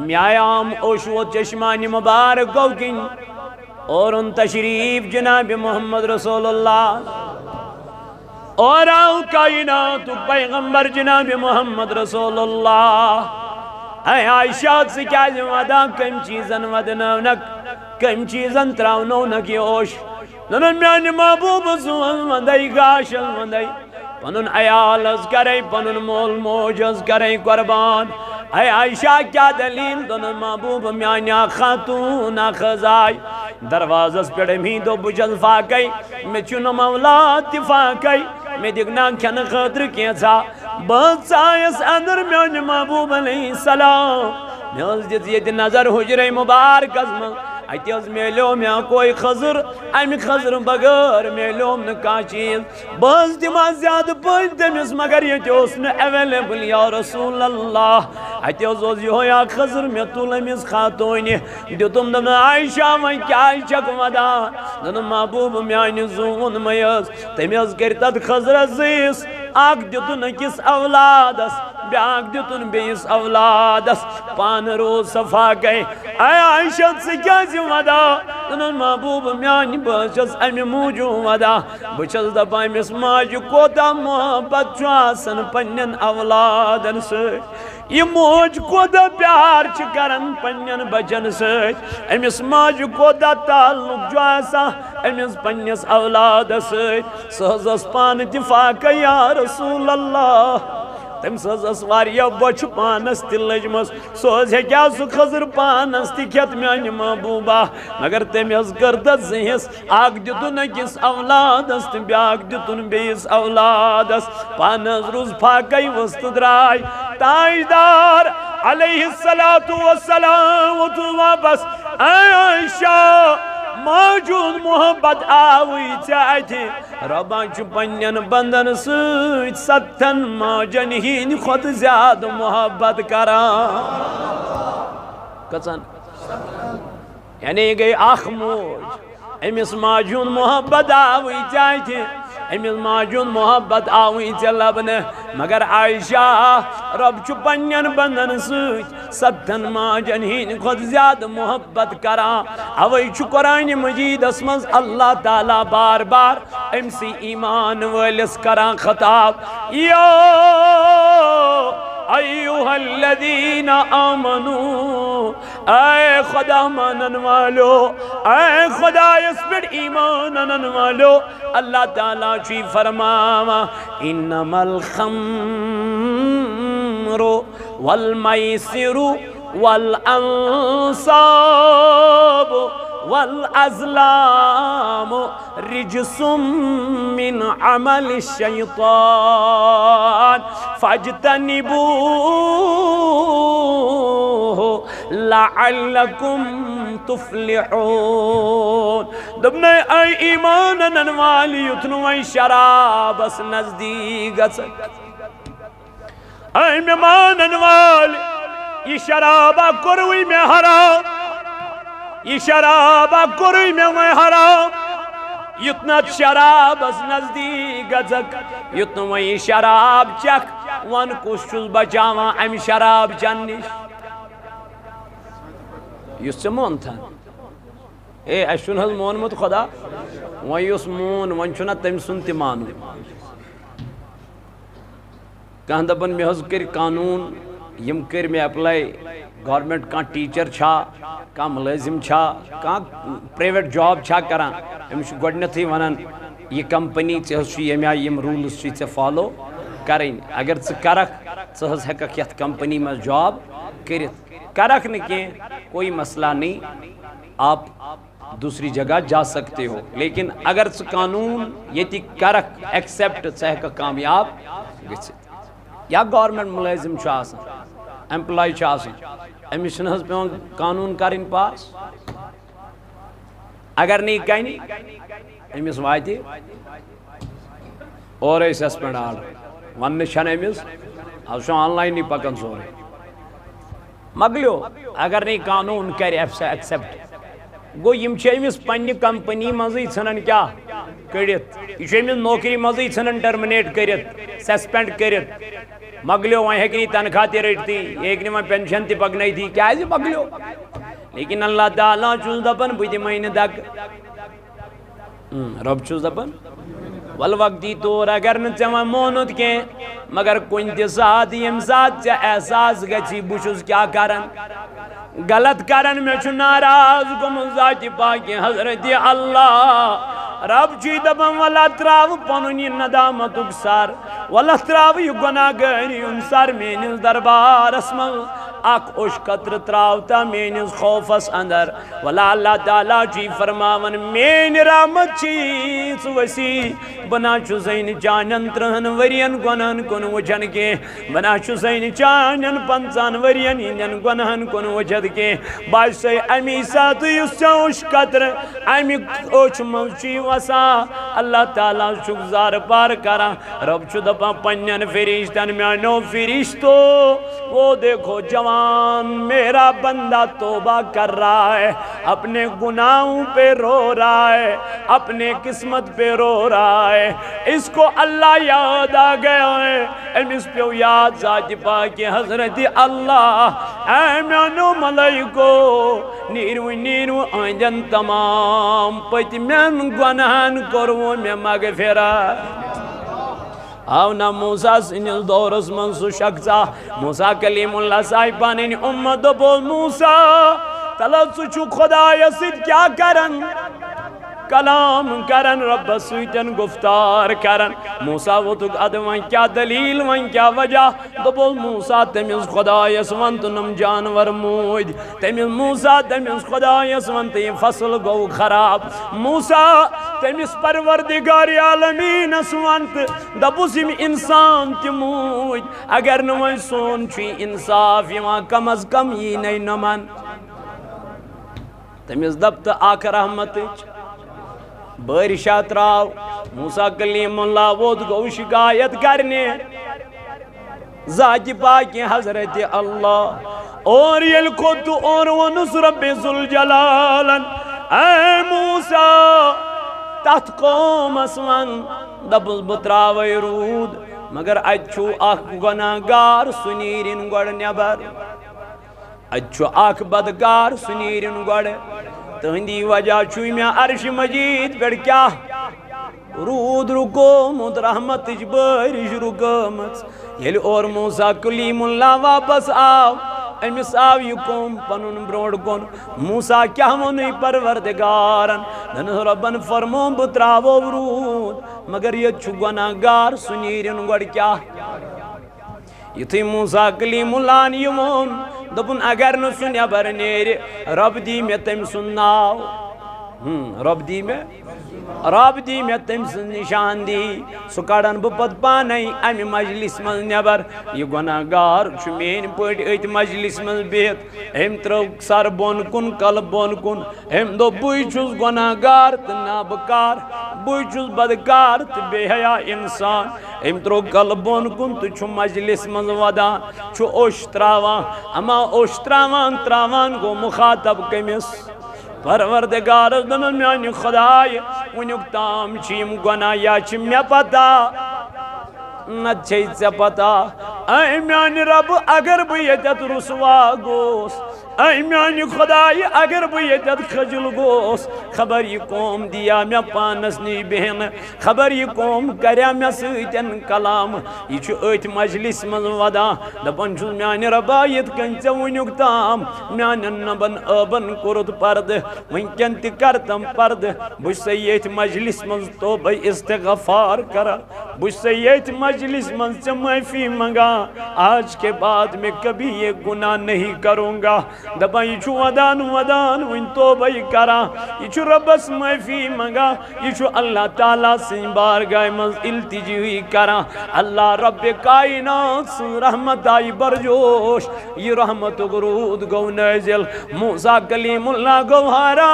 میام اوشو چشمان مبارک کو کن اور ان تشریف جناب محمد رسول اللہ اور آؤ کائنات پیغمبر جناب محمد رسول اللہ اے عائشہ سے کیا وعدہ کم چیزن ودنونک کم چیزن تراؤنونک یوش ننن میان محبوب زون وندائی گاشل وندائی پنن عیال از کرے پنن مول موج از کرے قربان اے عائشہ کیا دلیل دنن محبوب میانیا خاتون خزائی دروازس پیڑے میں دو بجل فاقی میں چنو مولا تفاقی میں دیکھنا کھن خطر کیا تھا بہت سائس اندر میان محبوب علیہ السلام میں اس دیت نظر حجر مبارک ازم ایتی از میلو میں کوئی خضر امی خضر بغیر میلو میں کا چیز بس دما زیادہ پوچھ دمیس مگر یہ اس نے اویلیبل یا رسول اللہ ایتی از یہ یا خضر میں طول امیس خاتونی دیو تم دم عائشہ میں کیا عائشہ کمدا دن محبوب میانی زون میز تمیز کرتد خضر عزیز آگ دیتن کس اولادس بیاگ دیتن بیس اولادس پان رو صفا گئے اے عائشہ سے کیا زیادہ تنن محبوب میانی بچس امی موجو ودا بچس دا پائمس ماجو کوتا محبت چواسن پنین اولادن سے یہ موج کوتا پیار چکرن پنین بچن سے امیس ماجو کوتا تعلق جواسا امیس پنیس اولاد سے سہزس پان اتفاق یا رسول اللہ تم سز واریا بچ پانس تلجمس سوز ہے کیا سو خضر پانس تکھت میانی محبوبہ مگر تم از گردت زہس آگ دیتن کس اولادس تم بیاگ دیتن بیس اولادس پانس روز پاکی وست درائی تاجدار علیہ السلام و تو واپس اے عائشہ موجود محبت آوی چاہتے ربان چو پنین بندن سوچ ستن ماجن ہین خود زیاد محبت کران کسان یعنی گئی آخ موج امیس ماجون محبت آوی چاہتے امیس ماجون محبت آوی چلبنے مگر عائشہ رب چو پنین بندن سوچ ستن ماجن ہین خود زیاد محبت کران اوی چو قرآن مجید اسمز اللہ تعالیٰ بار بار امسی ایمان والس کران خطاب یا ایوہا الذین آمنو اے خدا مانن والو اے خدا اس پر ایمانن والو اللہ تعالیٰ چی فرماما انما الخمر والمیسر والانصاب والازلام رجس من عمل الشیطان فاجتنبوه لعلکم تفلحون دبنے اے ایمانن والی اتنوئی شراب اس نزدیک اے ایمانن والی یہ شرابہ کروی میں حرام یہ شرابہ کروی میں حرام یتنت شراب اس نزدیک گزک یتنوئی شراب چک وان کشل بچاوان ام شراب چنش یس مون تھا اے اشن حل مون مت خدا وان یس مون وان چھنا تم سنتی مانو کہاں دبن میں حض کر قانون یم کر میں اپلائی گورنمنٹ کان ٹیچر چھا کان ملازم چھا کان پرائیویٹ جاب چھا کران امش گوڈنتھی ونان یہ کمپنی ژے یمیا یم رولز چھ ژے فالو کریں اگر ژٕ کرکھ ژٕ حظ ہیککھ یتھ کمپنی میں جاب کرت کرکھ نہ کہیں کوئی مسئلہ نہیں آپ دوسری جگہ جا سکتے ہو لیکن اگر ژٕ قانون یتی کرکھ ایکسپٹ ژٕ ہیککھ کامیاب گژھتھ یا گورنمنٹ ملازم چھُ آسان ایمپلائی چھُ آسان أمِس چھُنہٕ حظ پیوان قانون کرٕنۍ پاس اگر نہیں کَنہِ أمِس واتہِ اورے سسپینڈ آرڈر وننہٕ چھنہٕ أمِس آز چھُ آن لاینٕے پکان سورُے مۄکلیو اگر نہیں قانون کرِ ایکسپٹ گو یم چھِ أمِس پننہِ کمپنی منٛزٕے ژھٕنان کیٛاہ کٔڑِتھ یہِ چھُ أمِس نوکری منٛزٕے ژھٕنان ٹرمنیٹ کٔرِتھ سسپینڈ کٔرِتھ مگلیو وہیں ہیکنی تنخواہ تی رٹتی ایک نے وہیں پینشن تی پکنائی تھی کیا ہے مگلیو لیکن اللہ تعالیٰ چوز دپن بھئی مہینے دک رب چوز دپن والوقتی طور اگر نچوان مونت کے مگر کنتی ساتھ یم ساتھ چا احساس گچی بوشوز کیا کرن غلط کرن میں چھو ناراض گم ذات پاکی حضرت اللہ رب چی دبن والا تراو پنونی ندامت اکسار والا تراو یو گناہ گری انسار مینز دربار اسمل اک اوش قطر تراوتا مینز خوفس اندر والا اللہ تعالیٰ چی فرماون مین رحمت چیز وسی بنا چھو زین چانن ترہن ورین گنہن کن وچن کے بنا چھو زین چانن پنچان ورین ہندن گنہن کن وچد کے باشتے امی ساتھ یس اوش قطر امی اوش موچی وسا اللہ تعالیٰ شکزار پار کرا رب چھو دپا پنین فرشتن میانو فرشتو وہ دیکھو جوان میرا بندہ توبہ کر رہا ہے اپنے گناہوں پہ رو رہا ہے اپنے قسمت پہ رو رہا ہے اس کو اللہ یاد آ گیا ہے اس پہ یاد ذات پاک حضرت اللہ اے میانو ملائکو نیرو آئندن تمام پت من گناہن کرو میں مغفرت آو نا موسیٰ سنیل دورس من سو شخصا موسیٰ کلیم اللہ صاحبانی امت بول موسیٰ تلت سو چھو خدا یسید کیا کرن کلام کرن رب سویتن گفتار کرن موسیٰ وہ تک ادوان کیا دلیل وان کیا وجہ تو بول موسیٰ تمیز خدا یسوان تنم جانور موید تمیز موسیٰ تمیز خدا یسوان تی فصل گو خراب موسیٰ تمیز پروردگار عالمین اسوانت دبوسیم انسان تی موید اگر نوائی سون چوی انصاف یہاں کم از کم یہ نئی نمان تمیز دبت آکھ رحمت بارشات راو موسیٰ کلیم اللہ وہ گو شکایت کرنے ذات پاکی حضرت اللہ اور یلکت اور ونس رب ذوالجلالن اے موسیٰ تحت قوم اسوان دبل بتراوی رود مگر اچھو آکھ گناہگار سنیرن گوڑ نیبر اچھو آکھ بدگار سنیرن گوڑ تہندی وجہ چوئی میں عرش مجید پر کیا رود رکومت رحمت بارش رکومت یل اور موسیٰ کلیم اللہ واپس آو امس آو یکوم پنن بروڑ کن موسیٰ کیا منی پروردگارن دن ربن فرمون بتراو رود مگر یہ چھو گناہگار سنیرن گوڑ کیا یہ تھی موسیٰ کلیم اللہ نیمون دبن اگر نو سنیا برنیر رب دی میں تم سنناو رب دی میں تم سن نشان دی سکڑن بپت پانائی امی مجلس من نیبر یہ گناہگار چمین پوٹ ایت مجلس من بیت ہم ترو سر بون کن قلب بون کن ہم دو بوئی چوز گناہگار تنابکار بوئی چوز بدکار بے حیاء انسان ہم ترو قلب بون کن تو چھو مجلس من ودان چھو اوشتراوان اما اوشتراوان تراوان کو مخاطب کمیس پروردگار دنن میانی خدای ونیک تام چیم گناہ یا چیم میں پتا نہ چھیت سے پتا اے میانی رب اگر بیتت رسوا گوس اے میانی خدای اگر بیتت خجل گوس خبر یہ قوم دیا میں پانس نی بہن خبر یہ قوم کریا میں سیتن کلام یہ چھو ایت مجلس من ودا دپن چھو میانی رب آیت کنچ ونیک تام میانی نبن ابن کرد پرد ونکن تی کرتم پرد بش سے ایت مجلس من توبہ استغفار کرا بش سے ایت مجلس من سے معافی منگا آج کے بعد میں کبھی یہ گناہ نہیں کروں گا دبا یہ چھو ودان وین توبہ کرا یہ چھو ربس معافی منگا یہ چھو اللہ تعالیٰ سے بارگاہ مز التجی ہوئی کرا اللہ رب کائنات سے رحمت آئی برجوش یہ رحمت گرود گو نازل موسیٰ کلیم اللہ گوھارا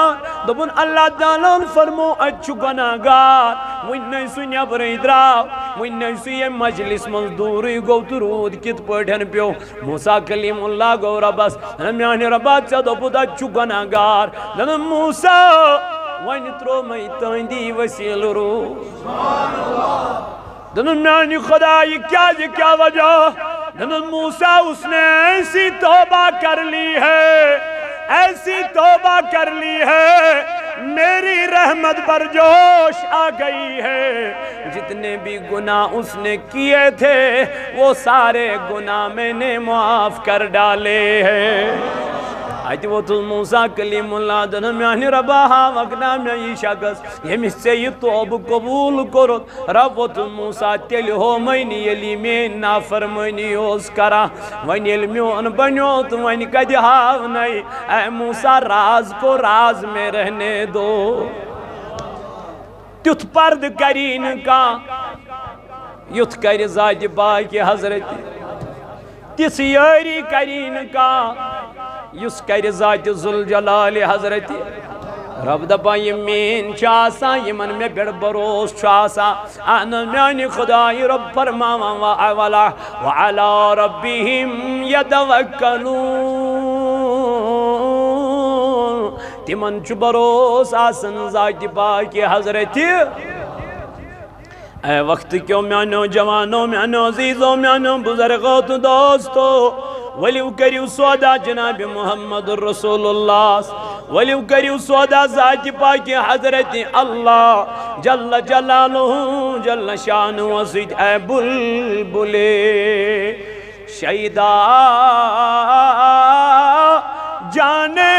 دبن اللہ تعالیٰ فرمو اچھو گناہگار وین نہیں سنیا پر ادراو وین نہیں سنیا مجلس مزدوری گو ترود کت پڑھن پیو موسیٰ کلیم اللہ گو ربس ہمیانی ربات چا دو پتا اچھو گناہگار دن موسیٰ وین ترو میں تاندی وسیل رو دن میانی خدای کیا وجہ موسیٰ اس نے ایسی توبہ کر لی ہے، ایسی توبہ کر لی ہے، میری رحمت پر جوش آ گئی ہے، جتنے بھی گناہ اس نے کیے تھے وہ سارے گناہ میں نے معاف کر ڈالے ہیں۔ اجوت موسیٰ کلیم اللہ دنمیانی رباہا وقنا میں یہ شخص یمی سے یہ توب قبول کرت ربوت موسیٰ تیل ہو مینی یلی میں نافرمانی اوز کرا ونی علمیون بنیوت ونی کدی ہاو نئی اے موسیٰ راز کو راز میں رہنے دو۔ تیت پرد کرین کا یت کر ذات باقی حضرت تس یاری کرین کا یس کر ذات ذوالجلال حضرت رب دپا یمین چاسا یمن میں بڑ بروس چاسا آنا میانی خدای رب فرماوا وعلا ربهم یتوکلون تمن چھ بروس آسن ذات باقی حضرت۔ اے وقت کیوں میانو جوانو میانو عزیزو میانو بزرگو تو دوستو ولیو کریو سودا جناب محمد رسول اللہ ولیو کریو سودا ذات پاکی حضرت اللہ جل جلالہ جل شان وزید اے بلبلے شیدہ جانے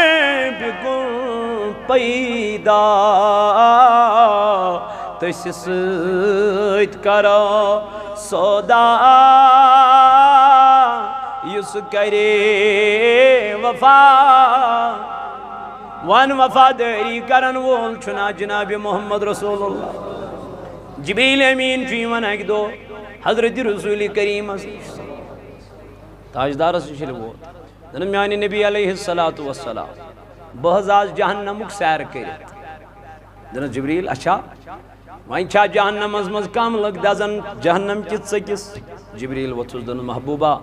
بگن پیدا تس سید کرو سودا یس کرے وفا وان وفاداری کرن وول چھنا جناب محمد رسول اللہ۔ جبریل امین فی ونک دو حضرت رسول کریم تاجدار سے شلو دنمیانی نبی علیہ السلام بہزاز جہنمک سیر کرت دن جبریل اچھا وائن چھا جہنم ازمز کام لگ دازن جہنم کت سکس جبریل وطوز دن محبوبہ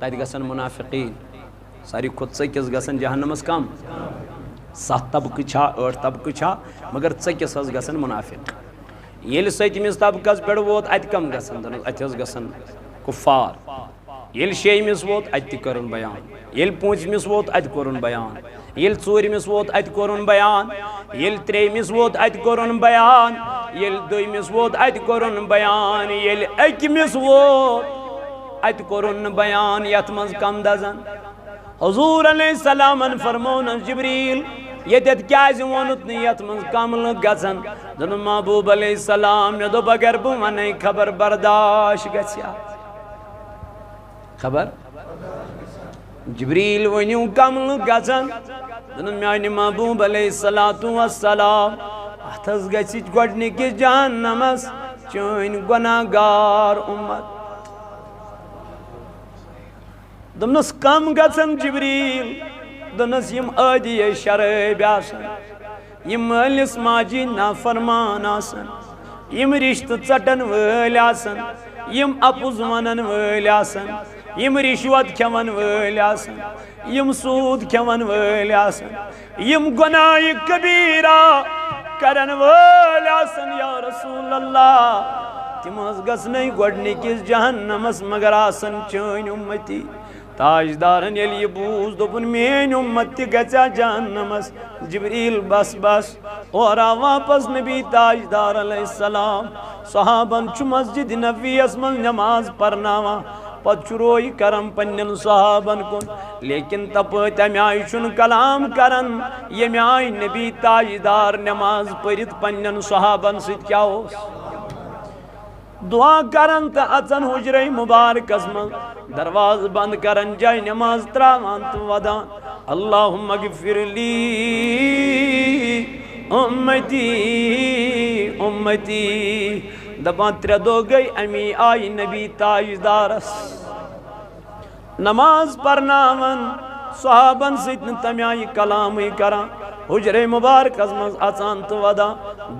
تائید گسن منافقین ساری خود سکس گسن جہنم از کام 7 طبق چھا 8 طبق چھا مگر سکس از گسن منافق یل سیتمس طبقس پیڑ ووت ات کم گسن دن ات از گسن کفار یل شیمس ووت ات کرن بیان یل پونچمس ووت ات کرن بیان یل ژورمس ووت ات کرن بیان یل تریمس ووت ات کرن بیان یل دویمس ووت ات کرن بیان یل اکمس ووت ات کرن بیان یتمز کم دزن حضور علیہ السلام فرمون جبریل یتت کیاز وونت یتمز کم لگ گزن دن محبوب علیہ السلام یدو بگر بونے خبر برداشت گسیا خبر جبریل ونیو کم لگ گزن دن میانی محبوب علیہ السلام اتھز گسیچ گوڑنی کی جہنمس چین گناہگار امت دمنس کم گسن جبریل دنس یم عادی شراب آسن یم مالس ماجی نافرمان آسن یم رشت ژٹن وٲلۍ آسن یم اپُز ونن وٲلۍ آسن یم رشوت کھیون وٲلۍ آسن یم سود کھیون وٲلۍ آسن یم گناہ کبیرہ کرن وٲلۍ آسن یا رسول اللہ تم گژھنٕے گۄڈنِکِس جہنمس مگر آسن چٲنۍ اُمتی تاجدارن یلی بوز دوپن مین امت تی گچا جہنمس جبریل بس بس اور واپس نبی تاجدار علیہ السلام صحابن چھ مسجد نبی اسمن نماز پرناوا پت چروئی کرم پنن صحابن کن لیکن تپت امی آئی چن کلام کرن یمی آئی نبی تاجدار نماز پرت پنن صحابن ست کیا ہوس دعا کرن تا اچن حجرہ مبارک اسمن درواز بند کرن جائے نماز تراوان تو ودان اللہم اغفر لی امتی امتی دبان ترے دو گئی امی آئی نبی تاجدارس نماز پرناون صحابن سیتن تمیائی کلامی کران حجرہ مبارک ازمز اچان تو ودا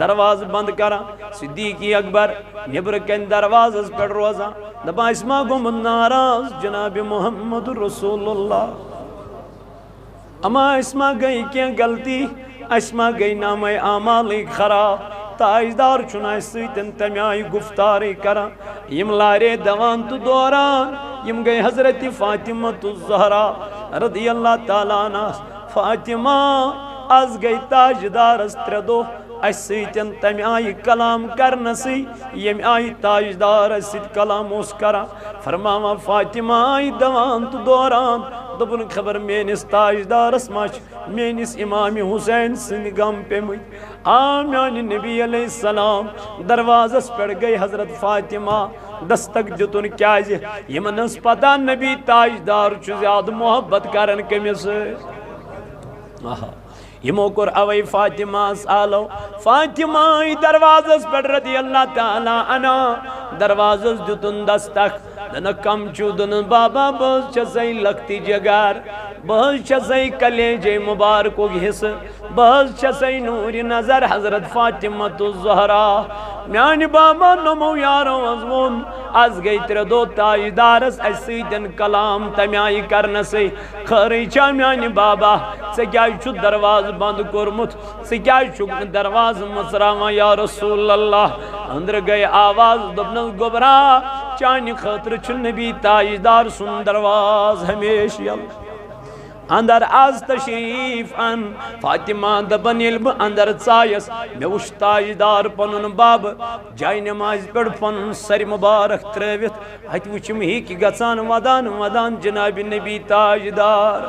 درواز بند کران صدیقی اکبر نبر کن درواز از پر روزان دبا اسما گم ناراض جناب محمد رسول اللہ اما اسما گئی کیا غلطی اسما گئی نام اعمال خراب تاجدار چنائی سیتن تمیائی گفتاری کران یم لارے دوان تو دوران یم گئی حضرت فاطمہ الزہرا رضی اللہ تعالیٰ عنہ فاطمہ از گئی تاجدار استردو اسیتن تم آئی کلام کرنسی یم آئی تاجدار اسیت کلام اس کرا فرماوا فاطمہ آئی دوان تو دوران دبن خبر مینس تاجدار اسماش مینس امام حسین سن غم پہ مجھ آمیان نبی علیہ السلام دروازس پڑ گئی حضرت فاطمہ دستک جتن کیازِ یمن اس پتہ نبی تاجدار چھ زیادہ محبت کرن کمس یمو کور اوی فاطمہ سالو فاطمہ دروازس پر رضی اللہ تعالیٰ عنہ دروازس جتن دستک دن کم چو دن بابا بہت چسائی لگتی جگار بہت چسائی کلیجے مبارکو گھس بہت چسائی نور نظر حضرت فاطمہ الزہرا میانی بابا نمو یارو ازمون از گئی تر دو تاجدارس ایسی دن کلام تمیائی کرنسی خری چا میانی بابا سکیائی چھو دروازہ بند کرمت سکیائی چھو دروازہ مسراما یا رسول اللہ اندر گئی آواز دبنل گبرا چانی خطر چھو نبی تاجدار سن درواز ہمیشی اللہ اندر آز تشریف ان فاطمہ دبن علم اندر چایس میں وش تاجدار پنن باب جائی نماز پڑ پنن سر مبارک ترویت ہت وچم ہی کی گژھان ودان جناب نبی تاجدار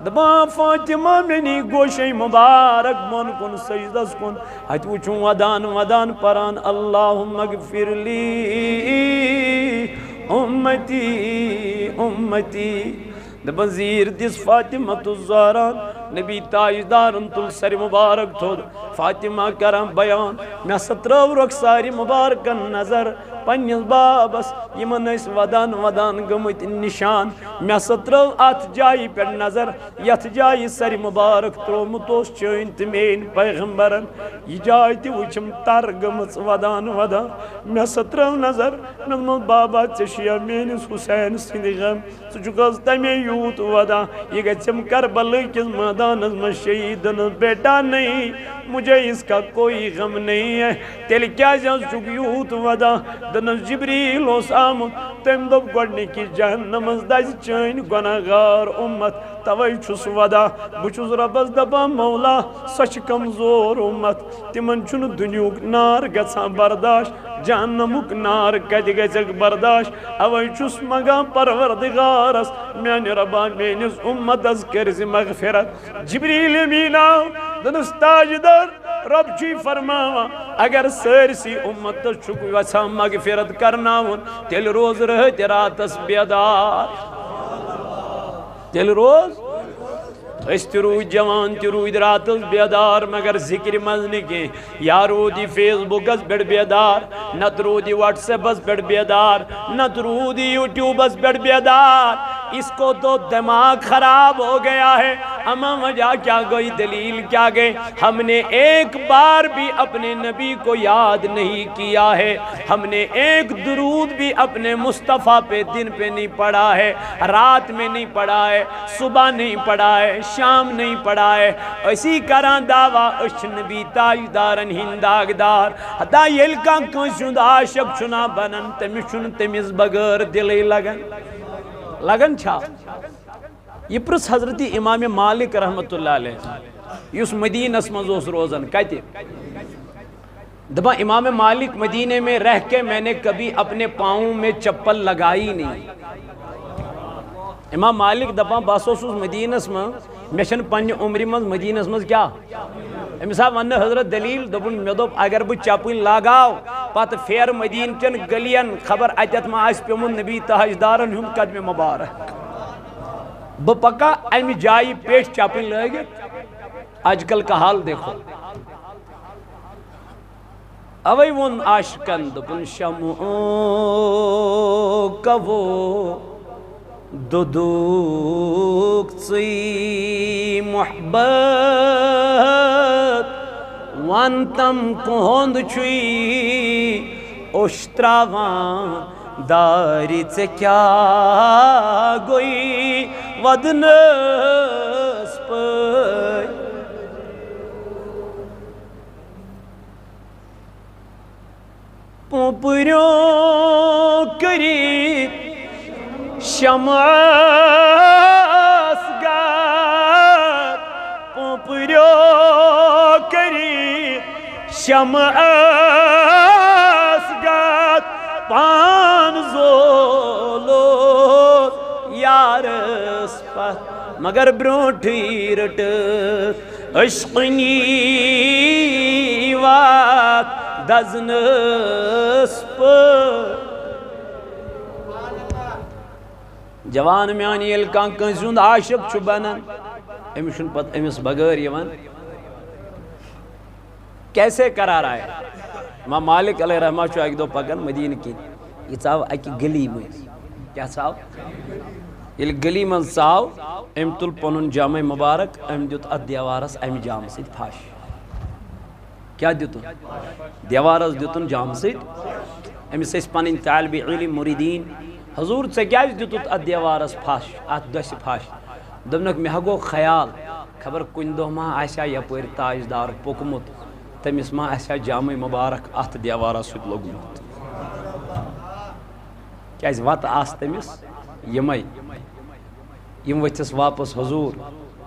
دبا فاطمہ منی گوشی مبارک من کن سجدس کن ہت وچم ودان پران اللہم اغفر لی امتی دبا زیر دس فاطمہ الزہرا نبی تاجدار تل سر مبارک تھود فاطمہ کرم بیان میں سترو رخساری مبارکن نظر پنیس بابس یمن اس ودان گمت نشان میں سترو ات جائی پر نظر یت جائی سر مبارک ترومتوس چین تمین پیغمبرن یہ جائی تی وچم تر گمت ودان میں سترو نظر نمو بابا چشیا مینس حسین سندی غم سچکاز تمی یوت ودا یہ گچم کربل کس میدان میں شہیدن بیٹا نہیں مجھے اس کا کوئی غم نہیں ہے تیل کیا جان چکیوت ودا دنس جبریل و سام تم دب گوڑنی کی جہنم ازداز چین گناہگار امت توئی چھس ودا بچوز ربز دبا مولا سچ کمزور امت تمن چون دنیوک نار گسان برداشت جہنمک نار کد گزک برداشت اوئی چھس مگا پروردگارس میان ربا مینس امت از کرز مغفرت جبریل امینا دنس تاجدار رب چی فرماوا اگر سرسی امت چکو وسا مغفرت کرناون تیل روز رہت راتس بیدار تیل روز اس تروی جوان تروی راتس بیدار مگر ذکر مزنی کے یا رو دی فیس بک اس بیڑ بیدار نت رو دی واٹس ایپ اس بیڑ بیدار نت رو دی یوٹیوب اس بیڑ بیدار اس کو تو دماغ خراب ہو گیا ہے اما وجہ کیا گئی دلیل کیا گئے ہم نے ایک بار بھی اپنے نبی کو یاد نہیں کیا ہے ہم نے ایک درود بھی اپنے مصطفیٰ پہ دن پہ نہیں پڑھا ہے رات میں نہیں پڑھا ہے صبح نہیں پڑھا ہے شام نہیں پڑھا ہے اسی کران دعویٰ اچھ نبی تاجدارن ہنداغدار حتی یل کا کنشند عاشق چنا بنن تمیشن تمیز بغیر دلی لگن چھا یہ پرس حضرت امام مالک رحمت اللہ علیہ یس مدینہ اسمز روزن کہتے دبا امام مالک مدینہ میں رہ کے میں نے کبھی اپنے پاؤں میں چپل لگائی نہیں امام مالک دبا باسوس مدینہ اسمز میشن پنی عمری مز مدینہ اسمز کیا امسا ون حضرت دلیل دبن میں دوب اگر بہ چپل لگاو پت پھیر مدینہ چن گلین خبر اتت ما آس پیمن نبی تاجدارن ہند قدم مبارک بہ پکا امی جائی پیش چپل لگے آج کل کا حال دیکھو اوی ون عاشقن دبن شمع کبو دودوک سی محبت وان تم کہند چھوئی اشتراوان داری سے کیا گوئی ودنس پئی پوپریوں شمعس گات پوپریو کری شمعس گات پان زولو یارس پت مگر برونٹھی رٹ عشقنی وات دزنس پر جوان میانی یل کان کنسوند عاشق چھو بنان امیشن پت امس بغیر یوان کیسے قرار آئے امام مالک علیہ رحمہ چھو ایک دو پکن مدینہ کی یہ چاو ایک گلی میں کیا چاو یل گلی من چاو ام تل پنن جامع مبارک ام دیت ات دیوارس ام جام سید پھاش کیا دیتن دیوارس دیتن جام سید امس اس پنن طالب علم مریدین حضور سے کیا دیتت ات دیوارس پھاش ات دس پھاش دمنک مے گو خیال خبر کن دہ ما آسیا یپر تاجدار پوکمت تمس ما آسیا جامع مبارک ات دیوارس سۭتۍ لوگمت کیاز وت آس تمس یمے یم ؤتھس واپس حضور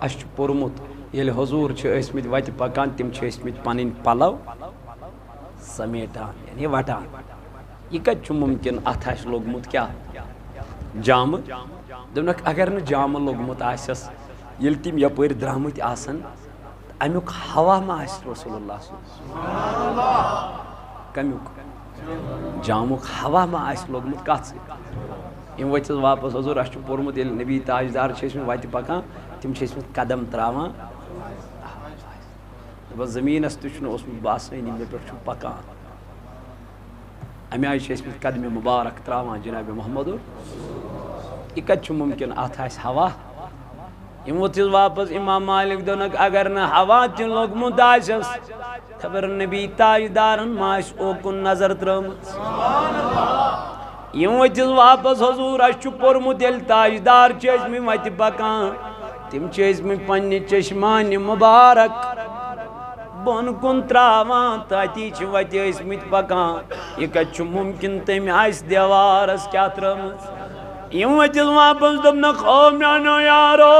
اس چھ پورمت ییٚلہِ حضور چھ ٲسمٕتۍ وتہِ پکان تم چھ ٲسمٕتۍ پنٕنۍ پلو سمیٹان یعنی وٹان یہ کت چھ ممکن ات آسہِ لوگمت کیا جامہ دونک اگر نہ جامہ لوگمت آسس ییٚلہِ تم یپٲرۍ درامٕتۍ آسن امیُک ہوا ما آسہِ رسول اللہ صلی اللہ علیہ وسلم کمیُک جامُک ہوا ما آسہِ لوگمت کتھ سۭتۍ یم ؤتھس واپس حضور اس چھ پورمت ییٚلہِ نبی تاجدار چھ ٲسمٕتۍ وتہِ پکان تم چھ ٲسمٕتۍ قدم تراوان دپان زمینس تہ چھُنہٕ اوسمُت باسٲنی مےٚ پٮ۪ٹھ چھُ پکان امی آئی چھ ٲسمٕتۍ قدمِ مبارک تراوان جناب محمد یہ کت چھ ممکن ات آسہِ ہوا یم ؤتھس واپس امام مالک دونک اگر نہ ہوا تہ لوگمت آسس خبر نبی تاجدارن ما آسہِ اوکن نظر ترٲمٕژ یم ؤتھس واپس حضور اس چھ پورمت ییٚلہِ تاجدار چھ ٲسمٕتۍ وتہِ پکان تم چھ ٲسمٕتۍ پننہِ چشمانہِ مبارک بون کن تراوان تاتی چھ وتہِ ٲسمٕتۍ پکان یہ کت چھ ممکن تم آسہِ دیوارس کیا ترٲمٕژ یم ؤتھس واپس دوٚپنکھ او میانو یارو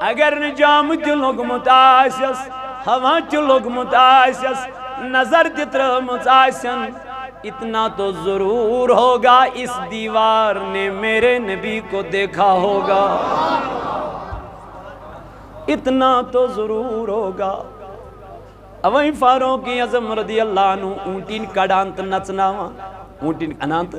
اگر نہ جامہ تہ لوگمت آسس ہوا تہ لوگمت آسس نظر تہ ترٲمٕژ آسن اتنا تو ضرور ہوگا اس دیوار نے میرے نبی کو دیکھا ہوگا اتنا تو ضرور ہوگا اویں فاروق اعظم رضی اللہ عنہ اونٹین کڑان تو نچناوان اونٹین انان تو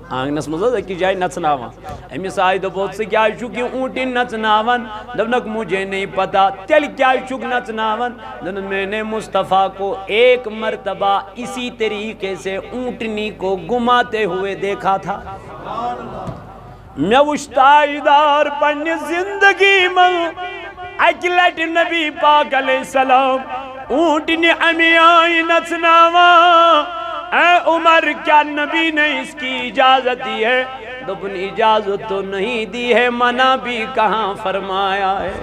آنگنس مز اکی جائے نچناوان امس آئی دپوت سے کیا چھو کہ اونٹین نچناوان دپنک مجھے نہیں پتا تیل کیا چھک نچناوان دپنک میں نے مصطفیٰ کو ایک مرتبہ اسی طریقے سے اونٹنی کو گماتے ہوئے دیکھا تھا میں وچھ تاجدار پنی زندگی من اکی لٹ نبی پاک علیہ السلام اونٹنی امی آئی نچناوان اے عمر کیا نبی نے اس کی اجازت دی ہے دپن اجازت تو نہیں دی ہے منع بھی کہاں فرمایا ہے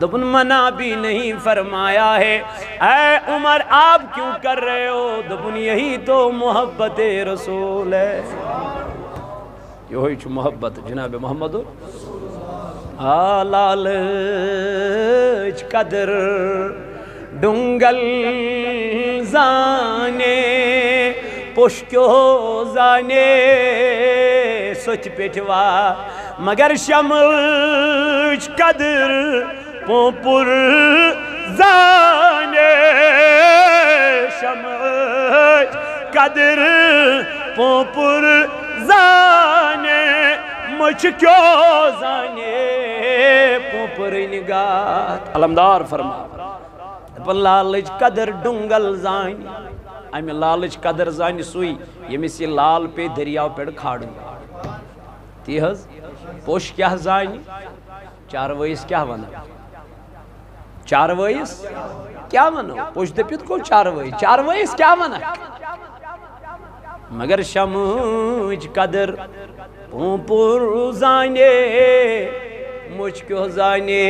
دپن منع بھی نہیں فرمایا ہے اے عمر آپ کیوں کر رہے ہو دپن یہی تو محبت رسول ہے یہی چھو محبت جناب محمد لالچ قدر ڈنگل زانے پوشکیو زانے سوچ پیٹوا مگر شمچ قدر پوپر زانے شمچ قدر پوپر زانے مجھ کیوں زانے پوپر نگات علمدار فرما لالچ قدر ڈنگل زانی امی لالچ قدر زانی سوئی یمیس یہ لال پہ دریاو پیڑ کھاڑوں تی حض پوش کیا زانی چاروائیس کیا ونا چاروائیس کیا ونا پوش دپیت کو چاروائیس کیا ونا مگر شمچ قدر پوپر زانے مجھ کیوں زانے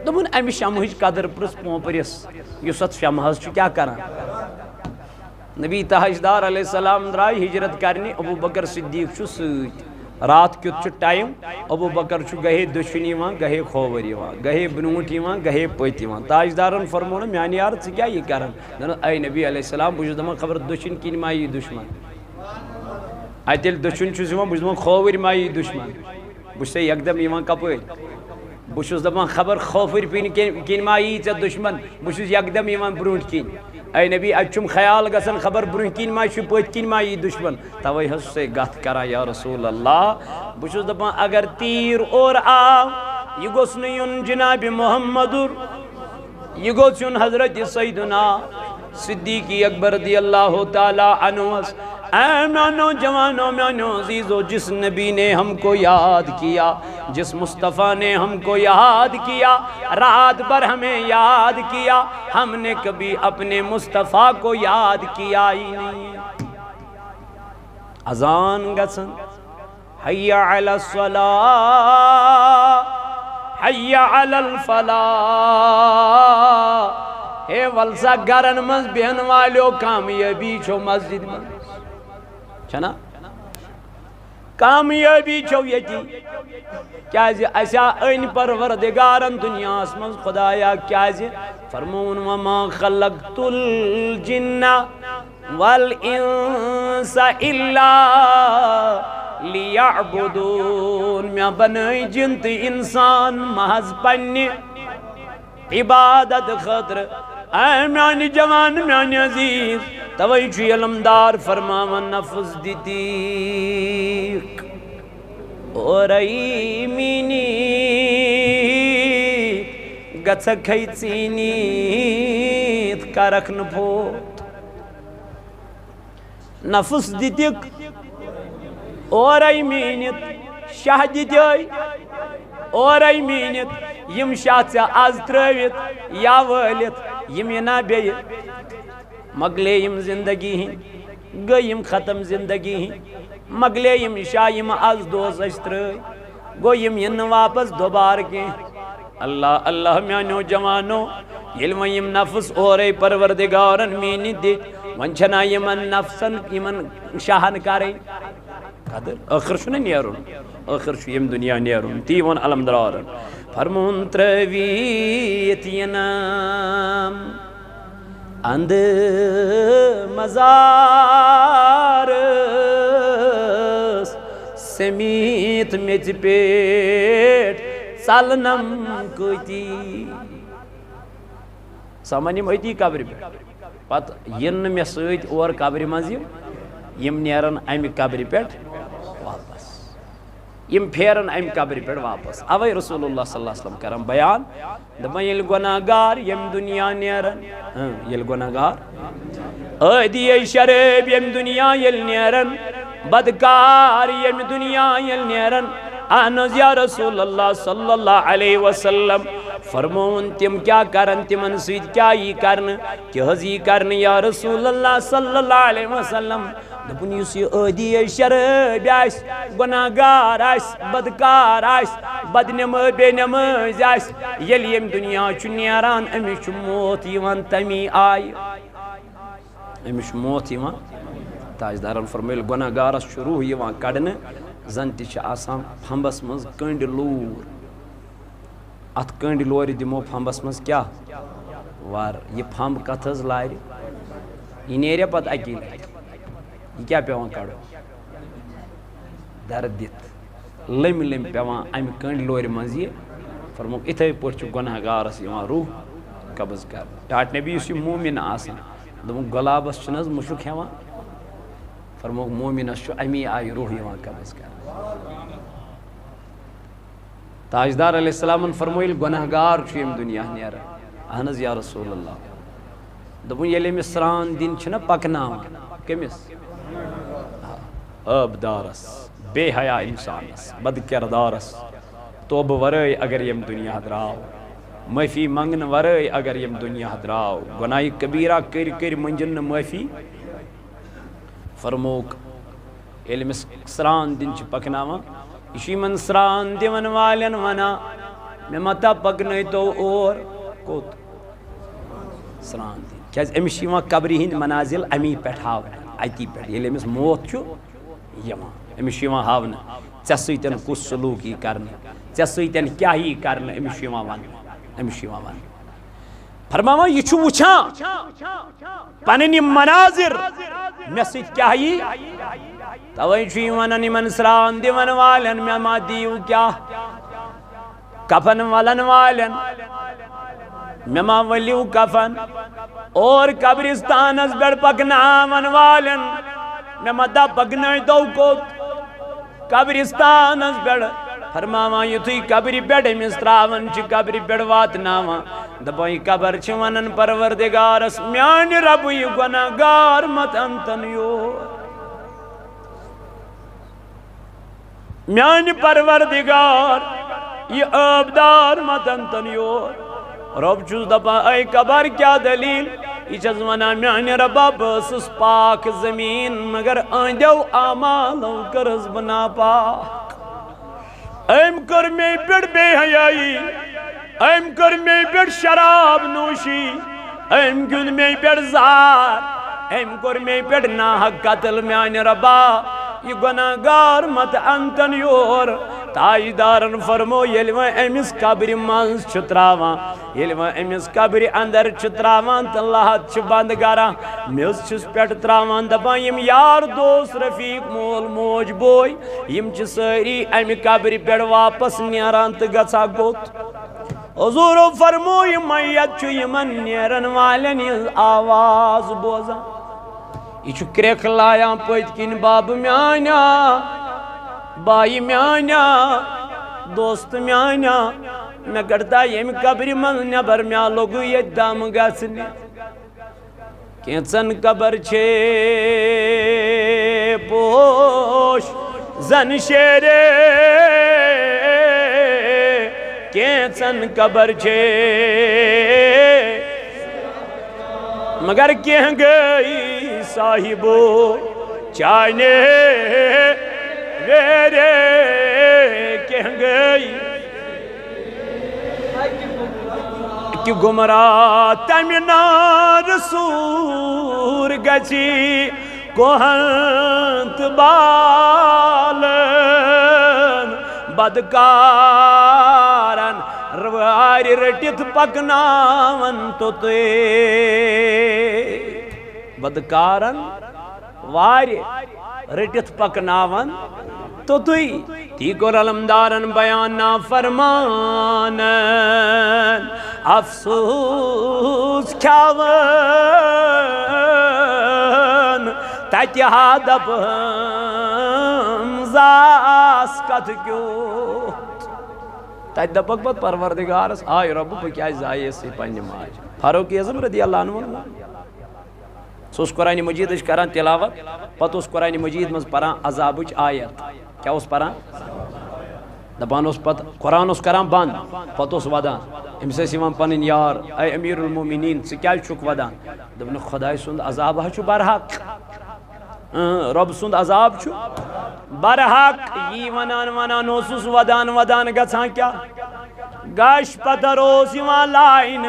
دپن امی شمہچ قدر پرس پوپرس یس ات شمہس کیا کران نبی تاجدار علیہ السلام درائے ہجرت کرنی، ابو بکر صدیق چھو سۭتۍ۔ رات کیُتھ چھُ ٹائم، ابو بکر چھُ گہے دٔچھُن یِوان گہے کھووُر یِوان، گہے برونٛٹھ یِوان گہے پٔتۍ یِوان۔ تاجدارن فرمو نا میانہِ یار ژٕ کیٛاہ یہِ کران؟ دوٚپُن اے نبی علیہ السلام بہٕ چھُس دپان خبر دٔچھُن کِنۍ ما یی دُشمن، اتہِ ییٚلہِ دٔچھُن چھُس یِوان بہٕ چھُس دپان کھووٕرۍ ما یی دُشمن، بہٕ چھُسے یکدم یِوان کپٲرۍ، بہٕ چھُس دپان خبر کھوفٕرۍ کِنۍ ما یی ژےٚ دُشمن، بہٕ چھُس یکدم یِوان برونٛٹھ کِنۍ۔ اے نبی اتہِ چھُم خیال گژھان خبر برونٛہہ کِنۍ ما چھُ پٔتۍ کِنۍ ما یی دُشمن، توے حظ چھُسے گتھ کران یا رسول اللہ۔ بہٕ چھُس دپان اگر تیٖر اورٕ آو یہِ گوٚژھ نہٕ یُن جناب محمدُر، یہ گوٚژھ یُن حضرت سیدنا صدیق اکبر رضی اللہ تعالیٰ عنہس۔ اے میانو جوانو میانو عزیزو، جس نبی نے ہم کو یاد کیا، جس مصطفیٰ نے ہم کو یاد کیا، رات بھر ہمیں یاد کیا، ہم نے کبھی اپنے مصطفیٰ کو یاد کیا ہی نہیں۔ اذان گژھن، حی علی الصلاۃ حی علی الفلاح، ہے ولسا گرن مز بہن والیو کامیابی چھو مسجد مز، چھنا کامیابی چھو یتی، کیازِ اسیا این پروردگارن دنیاس مز خدایا، کیازِ فرمون وما خلقت الجن والانس الا لیعبدون، میں بنائی جن تہ انسان محض پننہِ عبادت خاطر۔ اے میانہِ جوان میانہِ عزیز، توے چھُ علمدار فرماوان نفس دِتیٖکھ اورے میٖنی گژھکھے ژیٖنِتھ کرکھ نہٕ پھوت، نفس دِتِکھ اورے میٖنِتھ، شاہ دِتِے اورے میٖنِتھ، یم شاہ ژےٚ آز ترٲوِتھ یا وٲلِتھ یم یِنا بیٚیہِ، مۄکلے یم زندگی ہِنٛدۍ، گٔے یم ختم زندگی ہِنٛدۍ، مۄکلے یم شاہ یم آز دوس اَسہِ ترٛٲے، گوٚو یم یِن نہٕ واپس دوبارٕ کینٛہہ۔ اللہ اللہ میانیو جوانو، ییٚلہِ وۄنۍ یم نفس اورے پروردگارن میٖنِتھ دِتۍ، وۄنۍ چھنا یمن نفسن یمن شاہن کرٕنۍ قدر، ٲخر چھُنہ نیرُن، ٲخر چھُ ییٚمہِ دُنیا نیرُن۔ تی ووٚن علمدارن، فرمون ترٲوِتھ یِنام اندٕ مزارس، سمیٖت میٚژِ پٮ۪ٹھ ژلنم کۭتی، سمن یم أتی قبرِ پٮ۪ٹھ، پتہٕ یِن نہٕ مےٚ سۭتۍ اور قبرِ منٛز یم نیرن امہِ قبرِ پٮ۪ٹھ واپس، یم پھیرن امہِ قبرِ پٮ۪ٹھ واپس۔ اوے رسول اللہ صلی اللہ علیہ وسلم کران بیان، دپان ییٚلہِ گۄناہ گار ییٚمہِ دُنیا نیرن، ییٚلہِ گۄناہ گار عٲدی شرٲبۍ ییٚمہِ دُنیا ییٚلہِ نیرن، بدکار ییٚمہِ دُنیا ییٚلہِ نیرن، اہن حظ یا رسول اللہ صلی اللہ علیہ وسلم، فرمون تم کیا کرن، تمن سۭتۍ کیا یی کرنہٕ، کہِ حظ یی کرنہٕ یا رسول اللہ صلی اللہ علیہ وسلم، دوٚپُن یُس یہِ عٲدی شرٲبۍ آسہِ، گۄناہ گار آسہِ، بدکار آسہِ، بے نمٲزۍ آسہِ، ییٚلہِ ییٚمہِ دُنیا چھُ نیران أمِس چھُ موت یِوان تمی آیہِ، أمِس چھُ موت یِوان۔ تاجدارن فرمٲو ییٚلہِ گۄناہ گارس چھُ روح یِوان کڑنہٕ، زن تہِ چھِ آسان پھمبس منٛز کٔنٛڈۍ لوٗر، اتھ کٔنٛڈۍ لورِ دِمو پھمبس منٛز کیٛاہ ور، یہِ پھمب کتھ حظ لارِ، یہِ نیرِ پتہٕ اکی لٹہِ، یہ کیا پیوان کڑو، درد دِتھ لٔمۍ لٔمۍ پیوان امہِ کٔنٛڈۍ لورِ منٛز یہِ، فرموک اِتھے پٲٹھۍ چھُ گۄناہ گارس یِوان روح قبض کرنہٕ۔ ٹاٹھ نبی یُس یہِ مومِن آسان، دوٚپُن گۄلابس چھُنہٕ حظ مُشُک ہٮ۪وان، فرموک مومِنس چھُ امی آیہِ روح یِوان قبض کرنہٕ۔ تاجدار علیہ السلامن فرمو ییٚلہِ گۄناہ گار چھُ ییٚمہِ دُنیا نیران، اہن حظ یا رسول اللہ، دوٚپُن ییٚلہِ أمِس سرٛان دِنۍ چھِنہ پکناوان، کٔمِس ٲبدارس، بے حیا انسانس، بد کردارس، توبہٕ ورٲے اگر ییٚمہِ دُنیا درٛاو، معٲفی منٛگنہٕ ورٲے اگر ییٚمہِ دُنیا درٛاو، گۄناہہِ کبیٖرا کٔرۍ کٔرۍ مٔنٛجِن نہٕ معٲفی، فرموک ییٚلہِ أمِس سرٛان دِنۍ چھِ پکناوان، یہ چھُ یِمن سرٛان دِوان والٮ۪ن ونان، مےٚ متا پکنٲیتو اور کوٚت سرٛان دِنۍ، کیاز امس قبری ہند منازل امی پہ ہاو اتی پہ یل امس موت امس ہاون ژے سۭتۍ کس سلوکی کرنا ژے سۭتۍ کیا ہی کرنا امس ون فرماوان یہ وچھان پنن مناظر مے سۭتۍ کیا ہی توے ونان سران دِون والن مے ما دیو کیا کفن ولن والن مے ما ؤلِو کفن اور قبرستانس پہ پکناون والن مے ما دا پکنٲے تو کوٚت قبرستانس پہ فرماوان یُتھُے قبرِ پٮ۪ٹھ أمِس ترٛاوان چھِ قبرِ پٮ۪ٹھ واتناوان دپان یہِ قبر چھِ ونان پروردگارس میانہِ ربہٕ یہِ گۄناہ گار مت انتن یور میانہِ پروردگار یہ آبدار مت انتن یور رب چھُس دپان اے قبر کیا دلیل یہ چھس ونان میانہِ ربا بہٕ ٲسٕس پاک زمیٖن مگر أنٛدیو اعمالو کٔرٕس بہٕ ناپاک أمۍ کٔر مے پٮ۪ٹھ بے حیٲیی أمۍ کٔر مے پٮ۪ٹھ شراب نوشی أمۍ گیُنٛد مے پٮ۪ٹھ زار أمۍ کوٚر مے پٮ۪ٹھ ناحق قتل میانہِ ربا یہ گناہ گار مت انتن یور تاجدارن فرمو یل و امس قبر منز چھ تراوان یل و امس قبر اندر چھ تراوان تو لحد چھ بند کران میز چھس پٮ۪ٹھ تراوان دپان یم یار دوست رفیق مول موج بوے یم چھ ساری امہ قبر پٮ۪ٹھ واپس نیران تو گژھا گوت حضور فرمو یم میت چھ یمن نیرن والن ہنز آواز بوزان یہ کرک لایان پت کن باب میانیا بائی میانیا دوست میانیا مے کڑتا یم قبر من نبر مے لوگو یہ دم گھنے کینچن قبر چھے پوش زن شیرے کینچن قبر چھے مگر کہیں گئی صاحبو چاہنے ویرے کہیں گئی کہ گمراہ تمنار سور گچی کوہنت بالن بدکارن رواری رٹت پکناون تو تے بدکارن واری رٹت پکناون تو تی کو علمدارن بیان نا فرمانن افسوس کھاون تتہا دپ زاس کت کیو تت دپک پت پروردگارس آئے رب بہ کیا زائے سی پنہ ماج فاروق اعظم رضی اللہ عنہ سوس قرآن مجید کران تلاوت پتہ اس قرآن مجید مز پران عذابچ آیت کیا اس پران دپان اس پتہ قرآن اس کران بند پتہ اس ودان امس یوان پنن یار اے امیر المومنین ژٕ کیازِ چھُکھ ودان دپن خداے سُنٛد عذاب چھُ برحق رب سُنٛد عذاب چھُ برحق یہ ونان اوسُس ودان گژھان کیا گش پتر اوس یوان لائن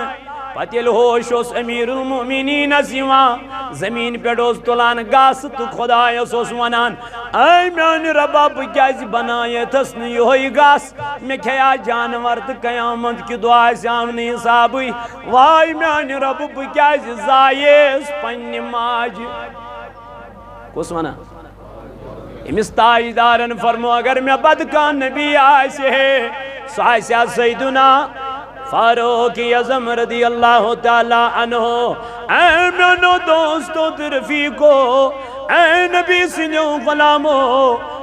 پتہ ییٚلہِ ہوش اوس امیر المومنینس یوان زمین پٮ۪ٹھ اوس تُلان گاسہٕ تہٕ خۄدایس اوس ونان اے میانہِ ربا بہٕ کیازِ بنایتھس نہٕ یِہوے گاسہٕ مےٚ کھیٚیا جانور تہٕ قیامت کہِ دۄہ آسیام نہٕ حسابٕے واے میانہِ ربہٕ بہٕ کیازِ زاییس پننہِ ماجہِ کُس ونان امس تاجدارن فرمو اگر مے بدکان نبی آسے سو آسیا سیدنا فاروق اعظم رضی اللہ تعالی عنہ اے میانو دوستو تہ رفیقو اے نبی سنو غلامو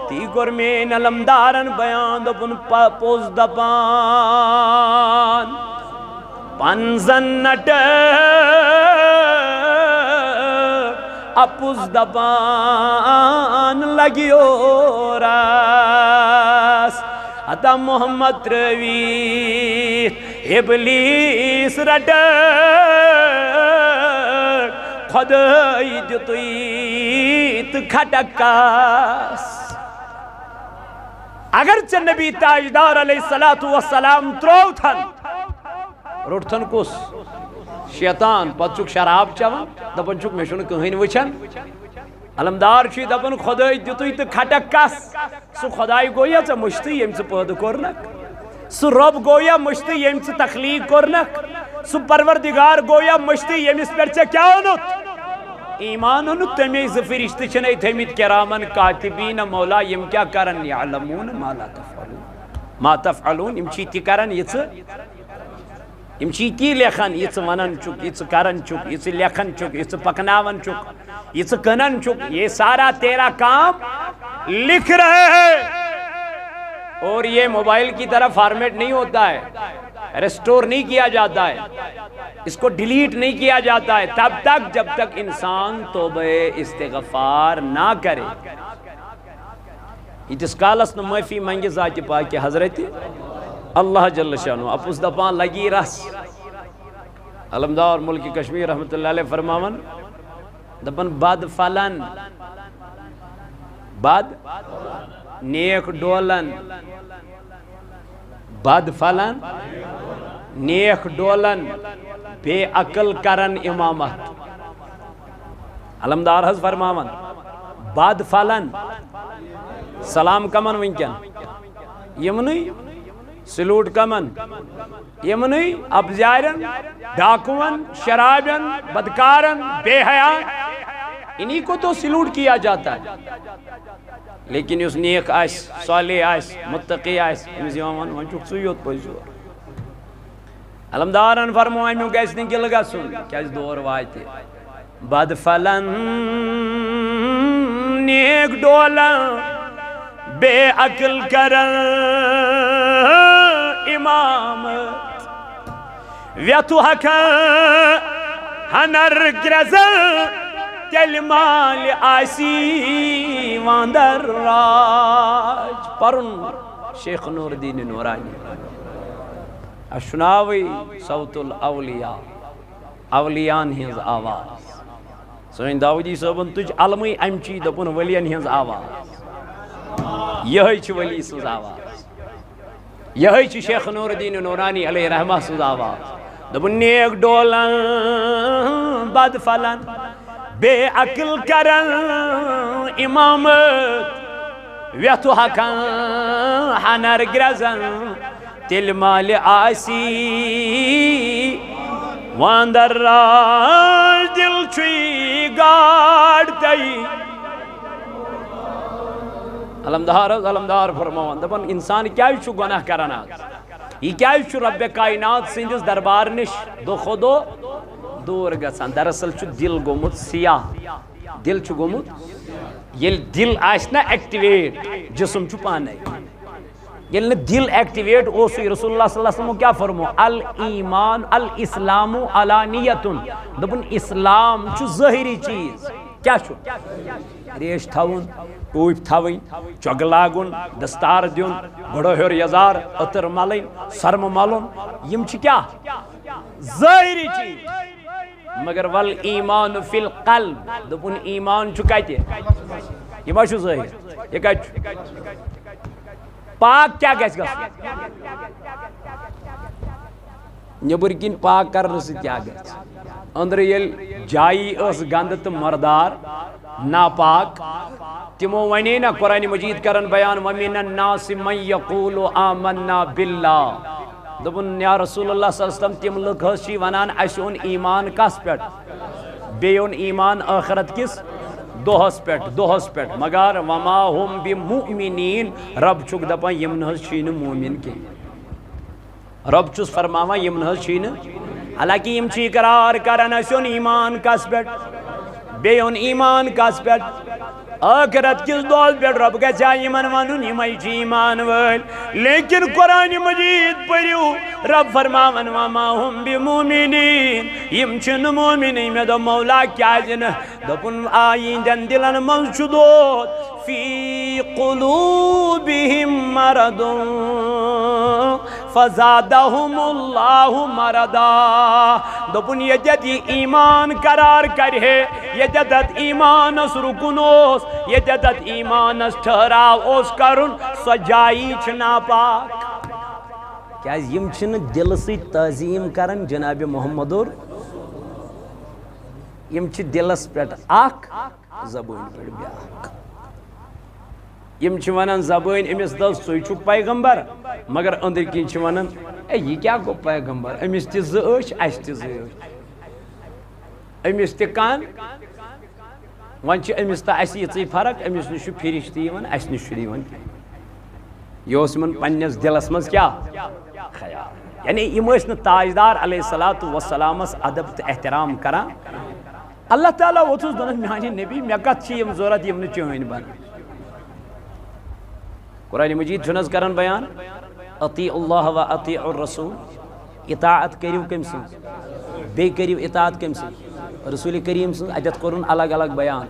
تی کور مین علمدارن بیان دپن پوز دپان پنزن نٹ اپوز دپان لگیو راس عطا محمد تروی ابلیس رٹ خدای دتویت کھٹکاس اگرچہ نبی تاجدار علیہ السلام تروتھن روٹھن کس شیطان پتہ چھ شراب چوان دپان چھ مے چھن کہین وچھان علمدار چھ دپان خدای دتوی تو کھٹک کس سو خدای گویا ژے مشتی یم ژے پید کورنک سو رب گویا مشتی یم ژے تخلیق کورنک سو پروردگار گویا مشتی یمس پہ ژے کیا اونت ایمان اونت تمی ز فرشتہ چھنے تھمت کرامن کاتبین مولا یم کیا کرن یعلمون ما تفعلون یم چھ تی کرن یم تی لیکھان یہ ونان چک یہ کران چک یہ لیکھان چک یہ پکناون چک یہ کنن چک یہ سارا تیرا کام لکھ رہے ہیں اور یہ موبائل کی طرح فارمیٹ نہیں ہوتا ہے ریسٹور نہیں کیا جاتا ہے اس کو ڈیلیٹ نہیں کیا جاتا ہے تب تک جب تک انسان توبہ استغفار نہ کرے یتس کالس معافی منگے ذات پاک حضرت اللہ جل شانہ اپس دپان لگی رس علمدار ملک کشمیر رحمت اللہ علیہ فرماون دپان بد فلن بد نیک ڈولن بد فلن نیک ڈولن بے عقل کرن امامت علمدار حض فرماون بد فلن سلام کمن ونکن یمنی سلوٹ کمن یمنی ابزارن ڈاکون شرابن بدکارن بے حیاء انہی کو تو سلوٹ کیا جاتا ہے لیکن اس نیک آس صالح آس متقی آس امس ون چک ثیوت پزور علمدارن فرمو امیو گیس نی گل گسن کیاز دور واتے بد فلن نیک ڈولن بے عقل کرن امامت ویتو حکا ہنر گرزن تیل مال آسی واندر راج پرن شیخ نور الدین نورانی اشناوی صوت الاولیاء اولیان ہنز آواز سوین داودی صاحبن تجھ علمی امچی دپن ولین ہنز آواز یہی چھ ولی سوز آواز یہی چھ شیخ نور الدین نورانی علیہ رحمہ سوز آواز دپن نیک ڈولن بد فلن بے عقل کرن امامت ویتو حکن ہنر گرزن تل مال آسی واندر راج دل چوی گاڑ تی علمدار فرماون دپن انسان کیا چھو گناہ کرنا یہ کیا چھو رب کائنات سندس دربار نش دو خودو دور گسان دراصل چھو دل گومت سیاہ دل چھو گومت یہ دل آسنا ایکٹیویٹ جسم چھو پانے یہ دل ایکٹیویٹ اوسوی رسول اللہ صلی اللہ علیہ وسلم کیا فرمو الایمان الاسلام علانیتن دپن اسلام چھو ظاہری چیز کیا چھو ریش تھاون ٹوپ تھاون چوگ لاگن دستار دیون بڑو ہور یزار اتر ملن سرم ملن یم چھ کیا ظاہری چیز مگر والایمان فی القلب دپن ایمان چھو کتے یہ ما چھو ظاہر یہ کت پاک کیا گیس گا نبر کن پاک کرنے سے کیا گیس اندر یل جائی اس گندت مردار ناپاک تمو ونی نا قرآن مجید کرن بیان ومن الناس من یقول آمنا باللہ دبن یا رسول اللہ صلی اللہ علیہ وسلم تم لوگ ہشی ونان اشون ایمان کس پیٹ بیون ایمان آخرت کس دوہس پیٹ مگر وما ہم بمؤمنین رب چک دپا یمن چھین مومن کی رب چس فرماوا یمن چھین حالانکہ یم چھ اقرار کرن اشون ایمان کس پیٹ بیون ایمان کس پیٹ آخرت کس دول پیٹ رب گژھِ یمن ونن یمے چھ ایمان ول لیکن قرآن مجید پریو رب فرماون وما ہم بمؤمنین یم چھن مومن مے دو مولا کیاز نہ دپن آئندن دلن من چھ دود فی قلوبہم مرض فزادہم اللہ مرضا دپن یجد ایمان قرار کرے یجد ایمان اس رکنوس یجد ایمان اس ٹھہراو اس کرن سو جائی چھ ناپاک کیا یم چھن دل سی تعظیم کرن جناب محمد یم چھ دلس پہ اخ زبان پہ بیاکھ یم چھ ونان زبان امس دل ژے چھُکھ پیغمبر مگر اندر کن چھ ونان اے یہ کیا گو پیغمبر امس تہ زٕ أچھ اس تہ زٕ أچھ امس تہ کان ون چھ امس تہ اس یژٕے فرق امس نش فرشتہ یوان اس نش چھُنہٕ یوان یہ اوس یمن پننس دلس مز کیا خیال یعنی یم ٲسۍ نہٕ تاجدار علیہ الصلوۃ والسلامس ادب تہٕ احترام کران اللہ تعالیٰ ووتھُس دونن میانہِ نبی مےٚ کتھ چھِ یم ضرورت یم نہٕ چٲنۍ بن قرآن مجید چھُنہٕ حظ کران بیان اطیعوا اللہ و اطیعوا الرسول اطاعت کٔرِو کٔمۍ سٕنٛز بیٚیہِ کٔرِو اطاعت کٔمۍ سٕنٛز رسول کریم سٕنٛز اتٮ۪تھ کوٚرُن الگ الگ بیان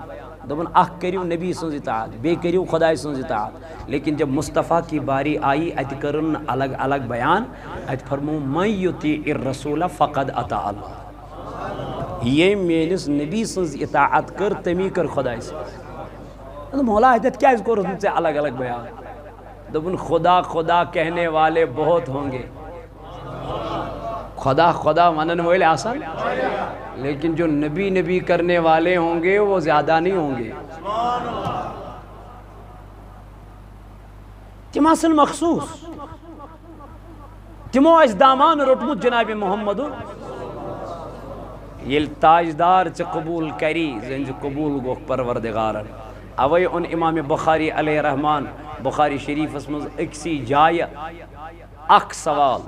دوٚپُن اکھ کٔرِو نبی سٕنٛز اطاعت بیٚیہِ کٔرِو خۄداے سٕنٛز اطاعت لیکن جب مصطفیٰ کی باری آئی اتہِ کٔرٕن الگ الگ بیان اتہِ فرمو من یطیع الرسول فقد اطاع اللہ ییٚمۍ میٲنِس نبی سٕنٛز اطاعت کٔر تٔمی کٔر خۄداے سٕنٛز مولا اتٮ۪تھ کیٛازِ کوٚرُتھ نہٕ ژےٚ الگ الگ بیان دبن خدا خدا کہنے والے بہت ہوں گے خدا خدا ونن والے آسان لیکن جو نبی نبی کرنے والے ہوں گے وہ زیادہ نہیں ہوں گے تم آسن مخصوص تمو اس دامان رٹمت جناب محمد یل تاجدار چ قبول کری زنج قبول گو پروردگارن اوے ان امام بخاری علیہ رحمان بخاری شریف مز اکسی جائے اخ سوال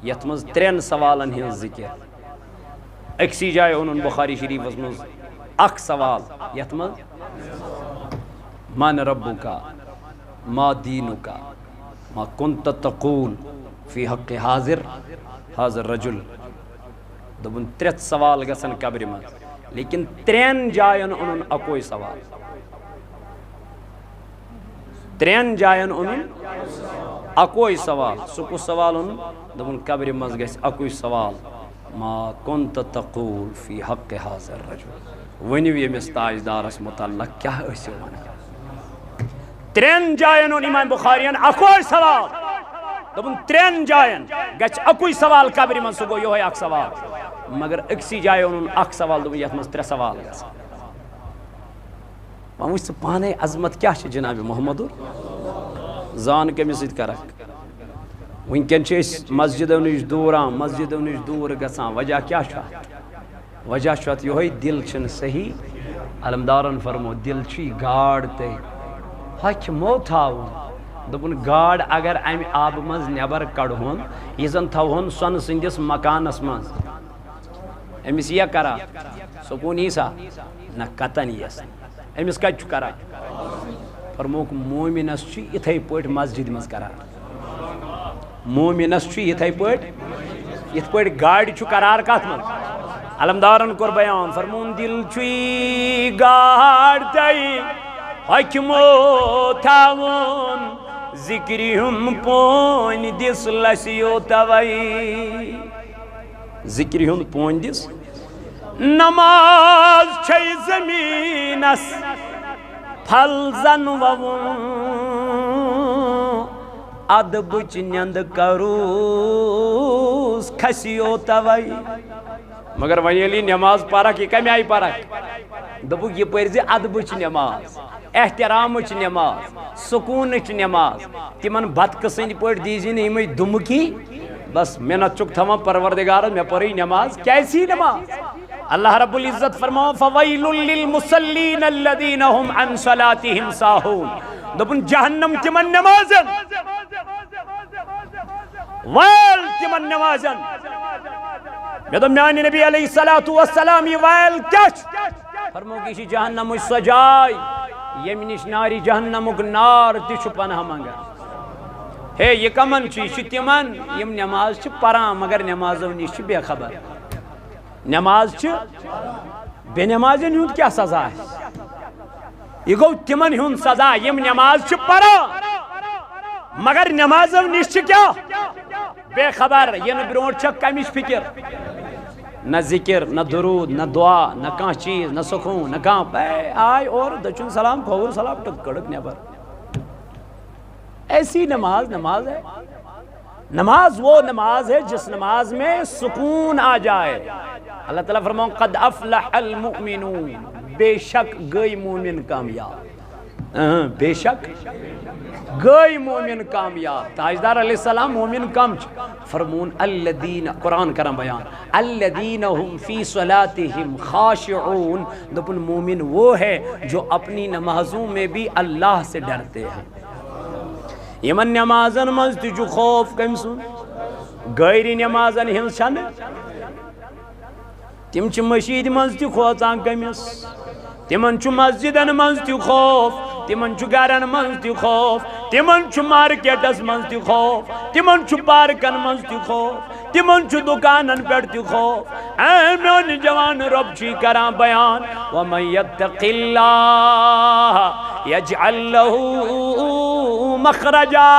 یت مز ترین سوالن ہن ذکر اکسی جائے ان بخاری شریف مز اخ سوال یت مز من ربکا ما دینکا ما کنت تقول فی حق حاضر رجل دبن ترت سوال گسن قبر مز لیکن ترین جائن ان اکوئی سوال ترین جائن ان اکوئی سوال سکو سوال ان دبن قبر مز گس اکوئی سوال ما کنت تقول فی حق حاضر رجل ونیو یمس تاجدارس متعلق کیا اسو ونان ترین جائن ان امام بخاریان اکوئی سوال دبن ترین جائن گچ اکوئی سوال قبر مز سگو یہ ہے اک سوال مگر اکسی جائے ان اک سوال دبن یت مز ترے سوال گس وچ پانے عظمت کیا چھ جناب محمد زان کمس سۭتۍ کرک ونکن چھ مسجدو نش دوران مسجدو نش دور گژھان وجہ کیا چھ وجہ چھ یہ دل چھن صحیح علمدارن فرمو دل چھ گاڑ تے ہچ مو تھاون دپن گاڑ اگر امہ آب مز نبر کڑہون یہ زن تھوہن سون سندس مکانس مز امس یہ کرا سکون یسا نہ قطن یس امس کت کرا فرموک مومنس اتھے پٹ مسجد مز کرا مومنس اتھے پٹ ات پٹ گاڑی قرار کت مز علمدارن کور بیان فرمون دل چھ گاڑ تے حکمو تھاون ذکری ہم پون دس لسیو توئی ذکری ہم پون دس نماز چھے زمینس پھل زن وون ادبچ نیند کروس کھسیو توئی مگر ونیلی نماز پارک یہ کمی آئی پارک دبو یہ پرزی ادبچ نماز احترامچ نماز سکونچ نماز تمن بدقسند پٹ دیزی نئی دمکی بس محنت چک تھما پروردگار میں پڑھی نماز کیسی نماز اللہ رب العزت فرماؤ فویل للمصلین الذین هم عن صلاتهم ساہون دبن جہنم تمن نمازن ویل تمن نمازن میں تو میانی نبی علیہ السلام یہ ویل کیچ فرمو کسی جہنم سجائی یمنش ناری جہنمک نار تیچ پناہ منگا ہے یہ کمن چیز تمن یم نماز چھ پران مگر نمازو نش بے خبر نماز چھ بے نمازن ہند کیا سزا ہے یہ گو تمن ہند سزا یم نماز چھ پران مگر نمازو نش کیا بے خبر یہ برونٹ چھ کمش فکر نہ ذکر نہ درود نہ دعا نہ کان چیز نہ سکون نہ کان آئے اور دچن سلام کھور سلام ٹک کڑک نیبر ایسی نماز ہے نماز وہ نماز ہے جس نماز میں سکون آ جائے اللہ تعالیٰ فرماؤں قد افلح المؤمنون، بے شک گئی مومن کامیاب، بے شک گئی مومن کامیاب۔ تاجدار علیہ السلام مومن کم فرمون الذین، قرآن کرم بیان، الذین ہم فی صلاتہم خاشعون، دپن مومن وہ ہے جو اپنی نمازوں میں بھی اللہ سے ڈرتے ہیں۔ یمن نمازن مز تجو خوف کم سن، غیر نمازن ہنس چھن، تم چھ مسجد مز تہ کھوژان کمس، تمن چھ مسجدن مز تہ خوف، تمن چھ گرن مز تہ خوف، تمن چھ مارکیٹس مز تہ خوف، تمن چھ پارکن مز تہ خوف، تمن چھ دکانن پہ تہ خوف۔ اے میون جوان رب چھ کران بیان ومن یتق اللہ یجعل لہ مخرجا،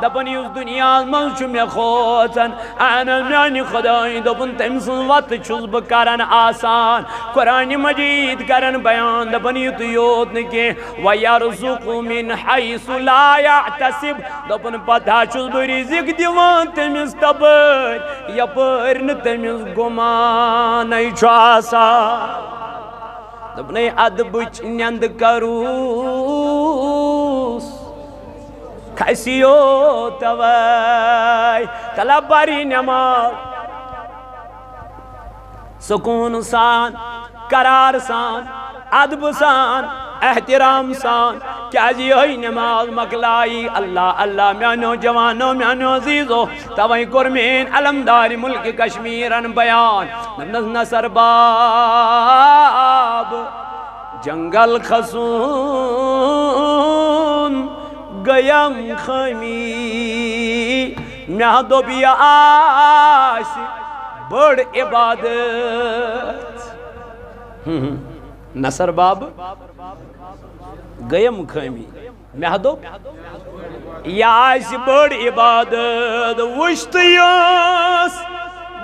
دپن اس دنیا من چھ میں کھوژان، انا میانی خدای دپن تم سن وت چھس بہ کران آسان۔ قرآن مجید کرن بیان دپن یت یوت نہ کی ویرزق من حیث لا یحتسب، دپن پتہ چھس بہ رزق دیوان تمس تپر یپر نہ تمس گمان چھ آسان۔ دپن ادبچ نیند کروس کھسیو توئی، طلب باری نماز سکون سان، قرار سان، ادب سان، احترام سان، کیا جی ہوئی نماز مکلائی اللہ اللہ میانو جوانو میانو عزیزو، توئی کرمین علمدار ملک کشمیرن بیان نصر باب جنگل خسون گیم خمی، مہ دوپ یہ آس بڑ عبادت، نصر باب گیم خمی، مہ دوپ یہ آس بڑ عبادت، وشت یس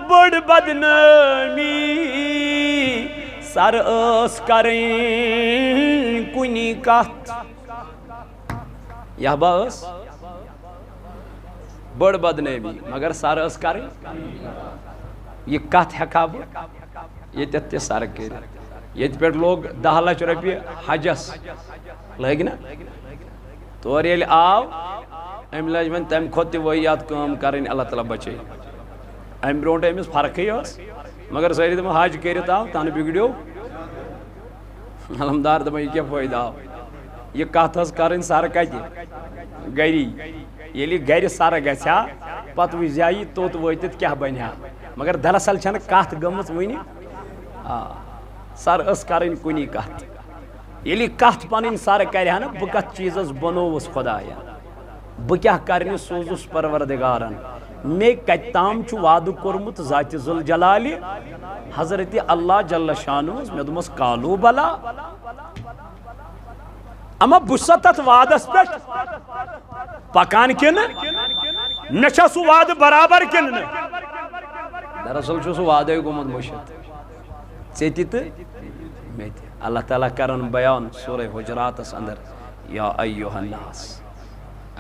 بڑ بدنامی، سر اس کریں کنی کت، یہ باس بڑ بدنامی مگر سر اس کریں، یہ کت ہیکا بہ یہ تہ سر کر، یہ پہ لوگ 10 لچھ رۄپیہِ حجس لگ نا، تور ییٚلہِ آو ام لج وۄنۍ تمہِ کھۄتہٕ تہِ وٲیات کٲم کرٕنۍ، اللہ تعالیٰ بچے ام برونٛٹھ أمِس فرقٕے ٲس، مگر سٲری دپان حج کٔرِتھ آو تنہٕ بگڑیو، علمدار دپان یہ کیٛاہ فٲیدٕ آو، یہ کتھ ٲس کرٕنۍ سر کتہِ گری، ییٚلہِ گرِ سر گژھِ ہا پتہٕ وٕچھِ ہا یہِ توٚت وٲتِتھ کیٛاہ بنہِ ہا، مگر دراصل چھنہٕ کتھ گٔمٕژ وٕنہِ، سر ٲس کرٕنۍ کُنی کتھ، ییٚلہِ کتھ پنٕنۍ سر کرِ ہا نا بہٕ کتھ چیٖزس بنووُس خۄدایا، بہٕ کیٛاہ کرنہِ سوٗزُس پروردگارن، مےٚ کتہِ تام چھُ وعدٕ کوٚرمُت ذاتِ ذوالجلالہِ حضرت اللہ جل شانوس، مےٚ دوٚپمس کالو بلا، اما بہٕ چھُسا تتھ وعدس پٮ۪ٹھ پکان کِنہٕ مےٚ چھا سُہ وعدٕ برابر کِنہٕ نہٕ، دراصل چھُ سُہ وعدے گوٚمُت مٔشِتھ ژےٚ تہِ تہٕ مےٚ تہِ۔ اللہ تعالیٰ کرن بیان سورہ حجراتس اندر یا ایوہ الناس،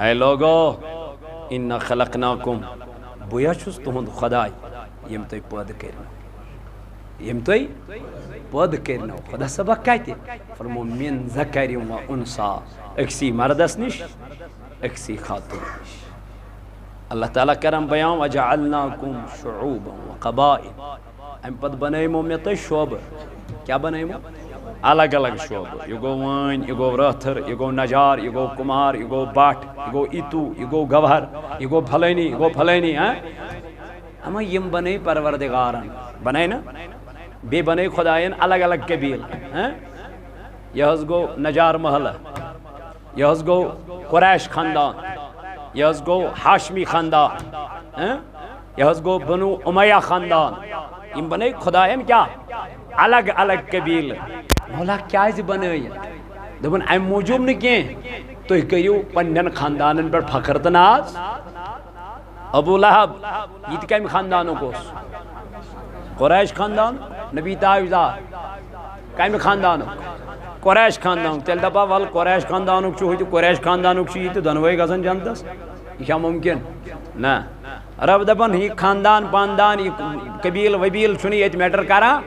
اے لوگو اِنَّا خَلَقْنَاكُمْ، بُیا چھُس تُہُنٛد خۄداے یِم تُہۍ پٲدٕ کٔرِنو، یِم تُہۍ پٲدٕ کٔرِنو، خۄدا صٲبا کتہِ، فرمو مِن ذَکَرٍ و اُنسا، أکسی مردس نِش أکسی خاتون نِش۔ اللہ تعالیٰ کرن بیان وَجَعَلْنَاكُمْ شُعُوبًا وَقَبَائِلَ، اَمہِ پتہٕ بنٲیمو مےٚ تۄہہِ شعبہٕ، کیٛاہ بنٲیمو الگ الگ شعبہٕ، یہِ گوٚو وٲنۍ، یہِ گوٚو رٲتھٕر، یہِ گوٚو نجار، یہِ گوٚو کُمار، یہِ گوٚو بٹ، یہِ گوٚو ایتو، یہِ گوٚو گوہر، یہِ گوٚو پھلٲنی، یہِ گوٚو پھلٲنی، اما یِم بنٲے پروردگارن، بنٲے نا، بیٚیہِ بنٲے خۄدایَن الگ الگ قبیٖلہٕ، یہِ حظ گوٚو نجار محلہٕ، یہِ حظ گوٚو قریش خاندان، یہِ حظ گوٚو ہاشمی خاندان، یہِ حظ گوٚو بنو امیہ خاندان، یِم بنٲے خۄدایَن کیٛاہ الگ الگ قبیٖلہٕ، مولا کیٛازِ بنٲیِتھ، دوٚپُن اَمہِ موٗجوٗب نہٕ کینٛہہ تُہۍ کٔرِو پننٮ۪ن خاندانن پٮ۪ٹھ فخر تہٕ ناز۔ ابو لہب یہ تہِ کمہِ خاندانُک اوس، قریش خاندان، نبی تاجدار کمہِ خاندانُک، قریش خاندانُک، تیٚلہِ دپا ول قریش خاندانُک چھُ ہُہ تہِ قریش خاندانُک چھُ یہِ تہِ دۄنوَے گژھن جنتس، یہِ چھا مُمکِن، نہ، رب دپان یہ خاندان پاندان یہ قبیل وبیل چھُنہٕ ییٚتہِ میٹر کران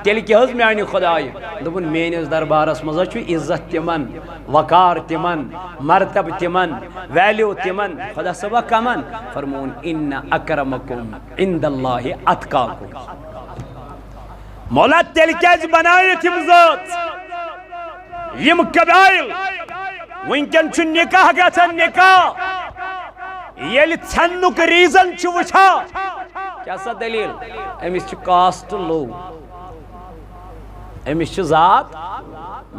تیٚلہِ کیٛاہ حظ میانہِ خۄدایہِ دوٚپُن میٲنِس دربارس منٛز چھُ عزت تِمن وقار تِمن مرتبہ تِمن ویلیو تِمن خدا صٲبا کمن فرمون ان اکرمکم عند اللہ اتقاکم مولا تیٚلہِ کیٛازِ بنٲیِتھ یِم ذات یِم قبائل وٕنکٮ۪ن چھُ نکاح گژھان نکاح ییٚلہِ ژھٮ۪ننُک ریٖزن چھُ وٕچھان کیٛاہ سا دلیٖل أمِس چھُ کاسٹ لو أمِس چھِ ذات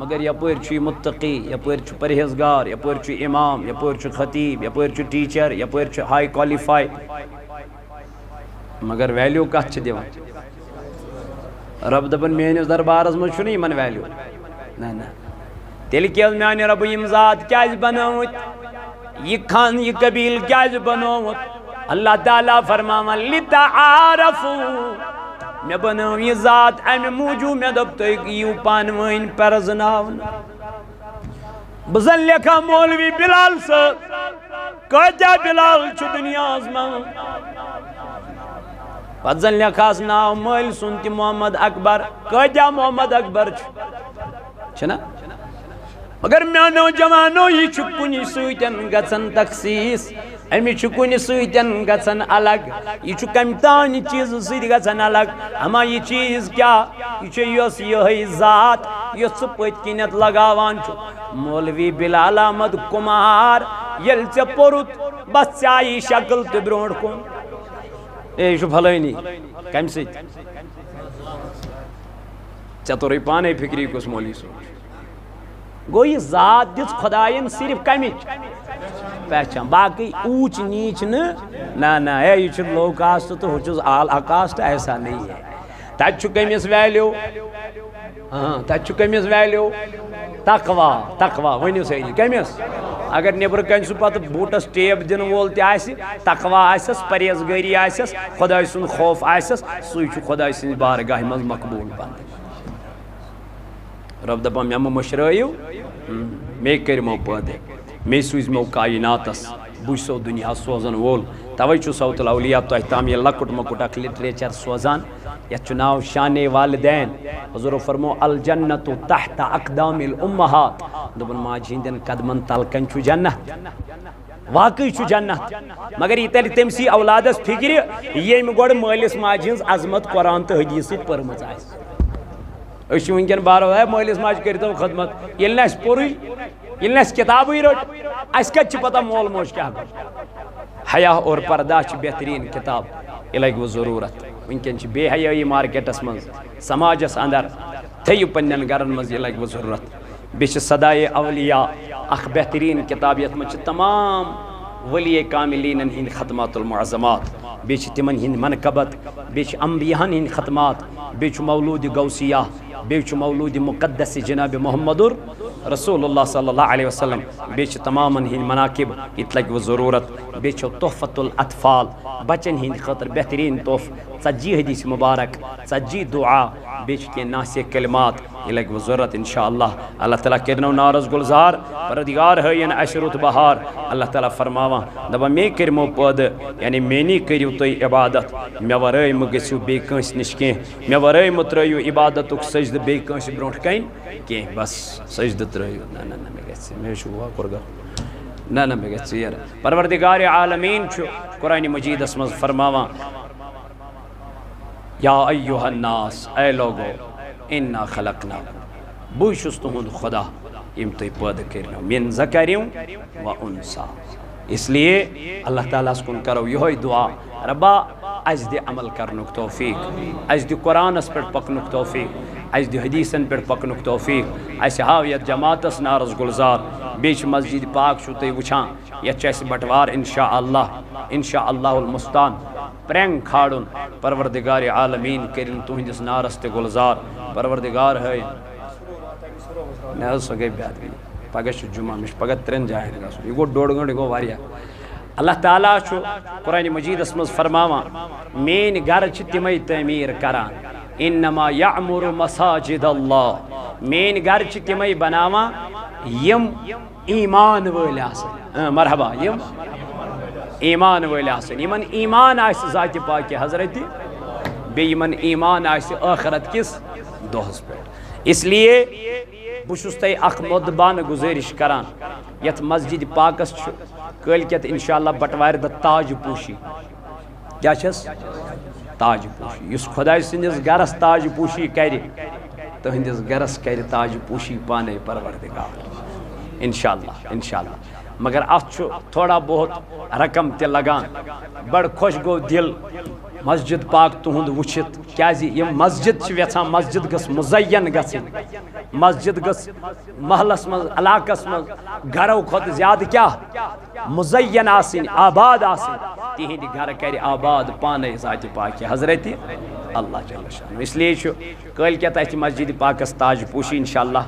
مگر یپٲرۍ چھُ یہِ مُتقی یپٲرۍ چھُ پرہیزگار یپٲرۍ چھُ اِمام یپٲرۍ چھُ خطیب یپٲرۍ چھُ ٹیٖچر یپٲرۍ چھُ ہاے کوالیفاے مگر ویلیوٗ کتھ چھِ دِوان رب دپان میٲنِس دربارس منٛز چھُنہٕ یِمن ویلیوٗ نہ نہ تیٚلہِ کیٛاہ میانہِ ربہٕ یِم ذات کیٛازِ بنٲومٕتۍ یہ قبیل کیٛازِ بنومُت اللہ تعالیٰ فرماوان لِتَعَارَفُوا مےٚ بنٲو یہِ ذات امہِ موٗجوٗب مےٚ دوٚپ تُہۍ یِیِو پانہٕ ؤنۍ پرزناونہٕ بہٕ زن لیکھا مولوی بلال صٲب کۭتیاہ بلال چھُ دُنیاہس منٛز پتہٕ زن لیکھاس ناو مٲلۍ سُنٛد تہِ محمد اکبر کۭتیاہ محمد اکبر چھُنہ مگر میانو جوانو یہ چھُ کُنہِ سۭتۍ گژھان تخصیٖص أمِس چھُ کُنہِ سۭتۍ گژھان الگ یہ چھُ کمہِ تانۍ چیٖزٕ سۭتۍ گژھان الگ اما یہ چیٖز کیٛاہ یہ چھُ یۄس یِہٕے ذات یۄس ژٕ پٔتۍ کِنٮ۪تھ لگاوان چھُ مولوی بلال احمد کُمار ییٚلہِ ژےٚ پوٚرُتھ بس ژےٚ آیی شکل تہِ برونٛٹھ کُن اے یہِ چھُ فلٲنی کمہِ سۭتۍ ژےٚ توٚرُے پانے فکری کُس مولوی صٲب گو یہ ذات دِژ خۄدایَن صرف کمِچ پہچان باقی اونچ نیچ نہ اے یہ چھُ لو کاسٹ تو ہُہ چھُس اعلیٰ کاسٹ ایسا نہیں ہے تتہِ چھُ کٔمِس ویلیوٗ تتہِ چھُ کٔمِس ویلیوٗ تقوا ؤنِو سٲری کٔمِس اگر نیبرٕ کنہِ سُہ پتہٕ بوٗٹس ٹیپ دِنہٕ وول تہِ آسہِ تقوا آسٮ۪س پرہیزگٲری آسٮ۪س خۄداے سُنٛد خوف آسٮ۪س سُے چھُ خۄداے سٕنٛزِ بارگاہہِ منٛز مقبوٗل بنان رب دپان مےٚ مہٕ مٔشرٲیِو مے کٔرۍمو پٲدٕ مے سوٗزۍمو کایناتس بہٕ چھُسو دُنیا سوزن وول توے چھُ صوت الاولیاء تۄہہِ تام یہِ لۄکُٹ مۄکُٹ اکھ لِٹریچر سوزان یتھ چھُ ناو شانے والدین حضورو فرمو الجنت تحت اقدام الامہات دوٚپُن ماجہِ ہٕنٛدٮ۪ن قدمن تل کنہِ چھُ جنت واقعی چھُ جنت مگر یہِ ترِ تٔمسٕے اولادس فکرِ ییٚمۍ گۄڈٕ مٲلِس ماجہِ ہٕنٛز عظمت قرآن تہٕ حدیٖث سۭتۍ پٔرمٕژ آسہِ أسۍ چھِ وٕنکٮ۪ن بارو ہے مٲلِس ماجہِ کٔرۍتو خدمت ییٚلہِ نہٕ اَسہِ پوٚرُے ییٚلہِ نہٕ اَسہِ کِتابٕے رٔٹ اَسہِ کتہِ چھِ پتہ مول موج کیٛاہ گوٚو حیا اور پردہ چھِ بہتریٖن کِتاب یہِ لگہِ وۄنۍ ضروٗرت وٕنکٮ۪ن چھِ بے حیٲیی مارکیٹس منٛز سماجس اندر تھٲیِو پننٮ۪ن گرن منٛز یہِ لگہِ وۄنۍ ضروٗرت بیٚیہِ چھِ صدائے اولیاء اکھ بہتریٖن کِتاب یتھ منٛز چھِ تمام ولی کاملینن ہٕنٛدۍ ختمات المعظمات بیٚیہِ چھِ تِمن ہٕنٛدۍ منقبت بیٚیہِ چھِ انبیاہن ہٕنٛدۍ ختمات بیٚیہِ چھُ مولوٗدِ غوثیہ بیٚیہِ چھُ مولوٗدِ مقدس جناب محمد رسول اللہ صلی اللہ علیہ وسلم بیٚیہِ چھِ تمامن ہٕنٛدۍ مناقب یہِ تہِ لگہِ وۄنۍ ضروٗرت بیٚیہِ چھُ تحفت الاطفال بچن ہٕنٛدِ خٲطرٕ بہتریٖن تحفہٕ 40 حدیث مبارک 40 دعا بیٚیہِ چھِ کینٛہہ ناصح کلمات یہِ لگہِ وۄنۍ ضروٗرت انشاء اللہ اللہ تعالیٰ کٔرنو نارس گُلزار پروردگار ہٲیِن اَسہِ رُت بہار اللہ تعالیٰ فرماوان دپان مے کٔرۍمو پٲدٕ یعنی میٛٲنی کٔرِو تُہۍ عبادت مےٚ ورٲے مہٕ گٔژھِو بیٚیہِ کٲنٛسہِ نِش کینٛہہ مےٚ ورٲے مہٕ ترٛٲیِو عبادتُک سجدٕ بیٚیہِ کٲنٛسہِ برونٛٹھ کَنہِ کینٛہہ بس سجدٕ ترٛٲیِو نہ مےٚ گژھِ مےٚ چھُ واکُر گژھُن نہ مےٚ گژھِ ژیر پروردگار عالمیٖن چھُ قرآنِ مجیٖدس منٛز فرماوان یا ایُّہا الناس اے لوگو انا خلقناکم بہٕ چھُس تُہُنٛد خۄدا ییٚمۍ تُہۍ پٲدٕ کٔرنو من ذکرٍ و انثى اس لیے اللہ تعالیٰ ہس کُن کرو یِہوے دعا ربا اَسہِ دِ عمل کرنُک توفیٖق اَسہِ دِ قرآنس پٮ۪ٹھ پکنُک توفیٖق اَسہِ دِ حدیٖثن پٮ۪ٹھ پکنُک توفیٖق اَسہِ ہاو یتھ جماعتس نارس گُلزار بیٚیہِ چھِ مسجد پاک چھُو تُہۍ وٕچھان یتھ چھُ اَسہِ بٹوار انشاء اللہ المستان پرٛینٛگ کھالُن پروردگار عالمیٖن کٔرِنۍ تُہنٛدِس نارس تہِ گُلزار پروردگار ہٲیِن نہ حظ سۄ گٔے بہتری پگاہ چھُ جُمعہ مےٚ چھُ پگاہ 3 جاین گژھُن یہِ گوٚو 1.5 گٲنٛٹہٕ یہِ گوٚو واریاہ اللہ تعالیٰ چھُ قرآنِ مجیٖدس منٛز فرماوان میٛٲنۍ گرٕ چھِ تِمے تعمیٖر کران انما یعمر مساجد اللہ میٛٲنۍ گرٕ چھِ تِمے بناوان یِم ایمان وٲلۍ آسن مرحبا یِم ایمان ول آسن یمن ایمان آس ذات پاک حضرت بی یمن ایمان آس آخرت کس دہس پہ اس لیے بہس تہ اخ مدبانہ گزارش کران یت مسجد پاکس کلکت انشاءاللہ بٹوار دہ تاج پوشی کیا چھس تاج پوشی اس خدا سندس گرس تاج پوشی کر تہندس گرس کر تاج پوشی پانے پروردگار انشاءاللہ مگر ات تھوڑا بہت رقم تہ لگان بڑ خوش گو دل مسجد پاک تہند وچھت کیازِ یم مسجد یژھان مسجد گس مزین گژھن مسجد گس محلس مز علاقس مز گھرو کھت زیادہ کیا مزین آسن آباد آسن تہند گھر کر آباد پانے ذات پاک حضرت اللہ جل شانہ اس لیے کلکت اتھ مسجد پاکس تاج پوشی انشاءاللہ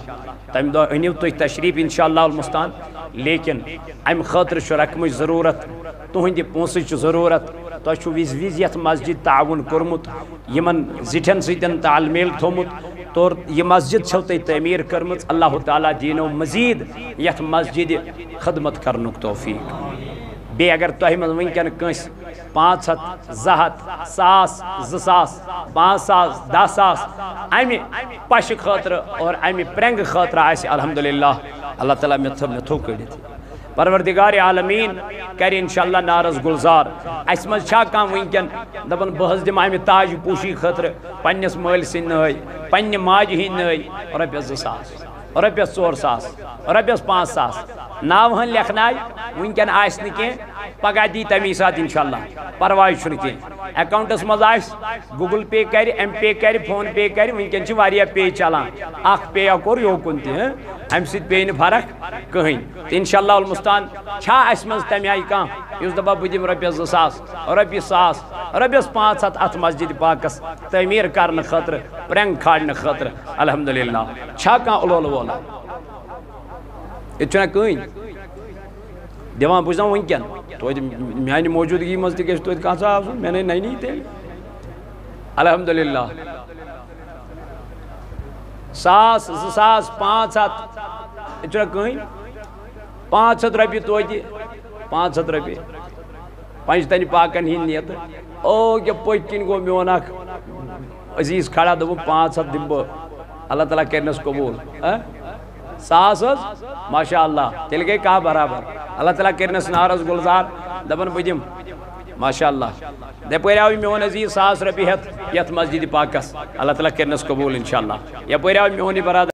تمہ دہ انیو تھی تشریف انشاءاللہ المستان لیکن ام خاطر رقم ضرورت تہند پونسچ ضرورت تہ وز وز یت مسجد تعاون کورمت یمن زٹھن ستن تال میل تھومت تو یہ مسجد چھو تھی تعمیر کرمت اللہ تعالیٰ دینو مزید یت مسجد خدمت کرنک توفیق بی اگر تہ من ونکن کنس 500 200 ساس 2,000 5,000 10,000 امہ پش خاطر اور امہ پرنگ خاطر آسہ الحمدللہ اللہ تعالیٰ مے تھو کڑت پروردگار عالمین کر انشاءاللہ نارس گلزار اس مز چھا کان ونکن دپن بہس دم امہ تاج پوشی خاطر پنس مال سن نئی پنہ ماج ہند نئی رۄپیس 2,000 رۄپیس 4,000 رۄپیس 5,000 ناو ہن لکھنائے ونکن آس نہ کی پگہ دی تمی سات انشاءاللہ پرواہ چھن کی اکاؤنٹس مز آس گوگل پے کر ایم پے کر فون پے کر ونکن چھ واریاہ پے چلان اخ پے کور یوکن تہ ام سۭتۍ پیٚیہِ نہٕ فرق کٕہٕنۍ تہٕ انشاءاللہ المستان چھا اسہِ منٛز تمہِ آیہِ کانٛہہ یُس دپان بہٕ دِمہٕ رۄپیس 2,000 رۄپیہِ 1,000 رۄپیس 500 اتھ مسجد پاکس تعمیٖر کرنہٕ خٲطرٕ پرٛنٛگ کھالنہٕ خٲطرٕ الحمدللہ چھا کانٛہہ اولولہٕ وولہٕ ییٚتہِ چھُنہ کٕہٕنۍ دِوان بہٕ چھُس دپان ونکٮ۪ن توتہِ میانہِ موجوٗدگی منٛز تہِ گژھِ توتہِ کانٛہہ آسُن مےٚ ننی تیٚلہِ الحمدللہ 1,000 2,000 500 یہ چھُنہ کٕہٕنۍ 500 رۄپیہِ توتہِ 500 رۄپیہِ پنجتنہِ پاکن ہِنٛدۍ نیتہٕ او کیٛاہ پٔتۍ کِنۍ گوٚو میون اکھ عزیٖز کھڑا دوٚپُن 500 دِمہٕ بہٕ اللہ تعالیٰ کٔرنس قبوٗل 100 حظ ماشاء اللہ تیٚلہِ گٔے کاہ برابر اللہ تعالیٰ کٔرنس نارس گُلزار دپان بہٕ دِمہٕ ماشاء اللہ یپٲرۍ آو میون عزیٖز 1,000 رۄپیہِ ہٮ۪تھ یتھ مسجد پاکس اللہ تعالیٰ کٔرنس قبوٗل انشاء اللہ یپٲرۍ آو میون یہِ برادر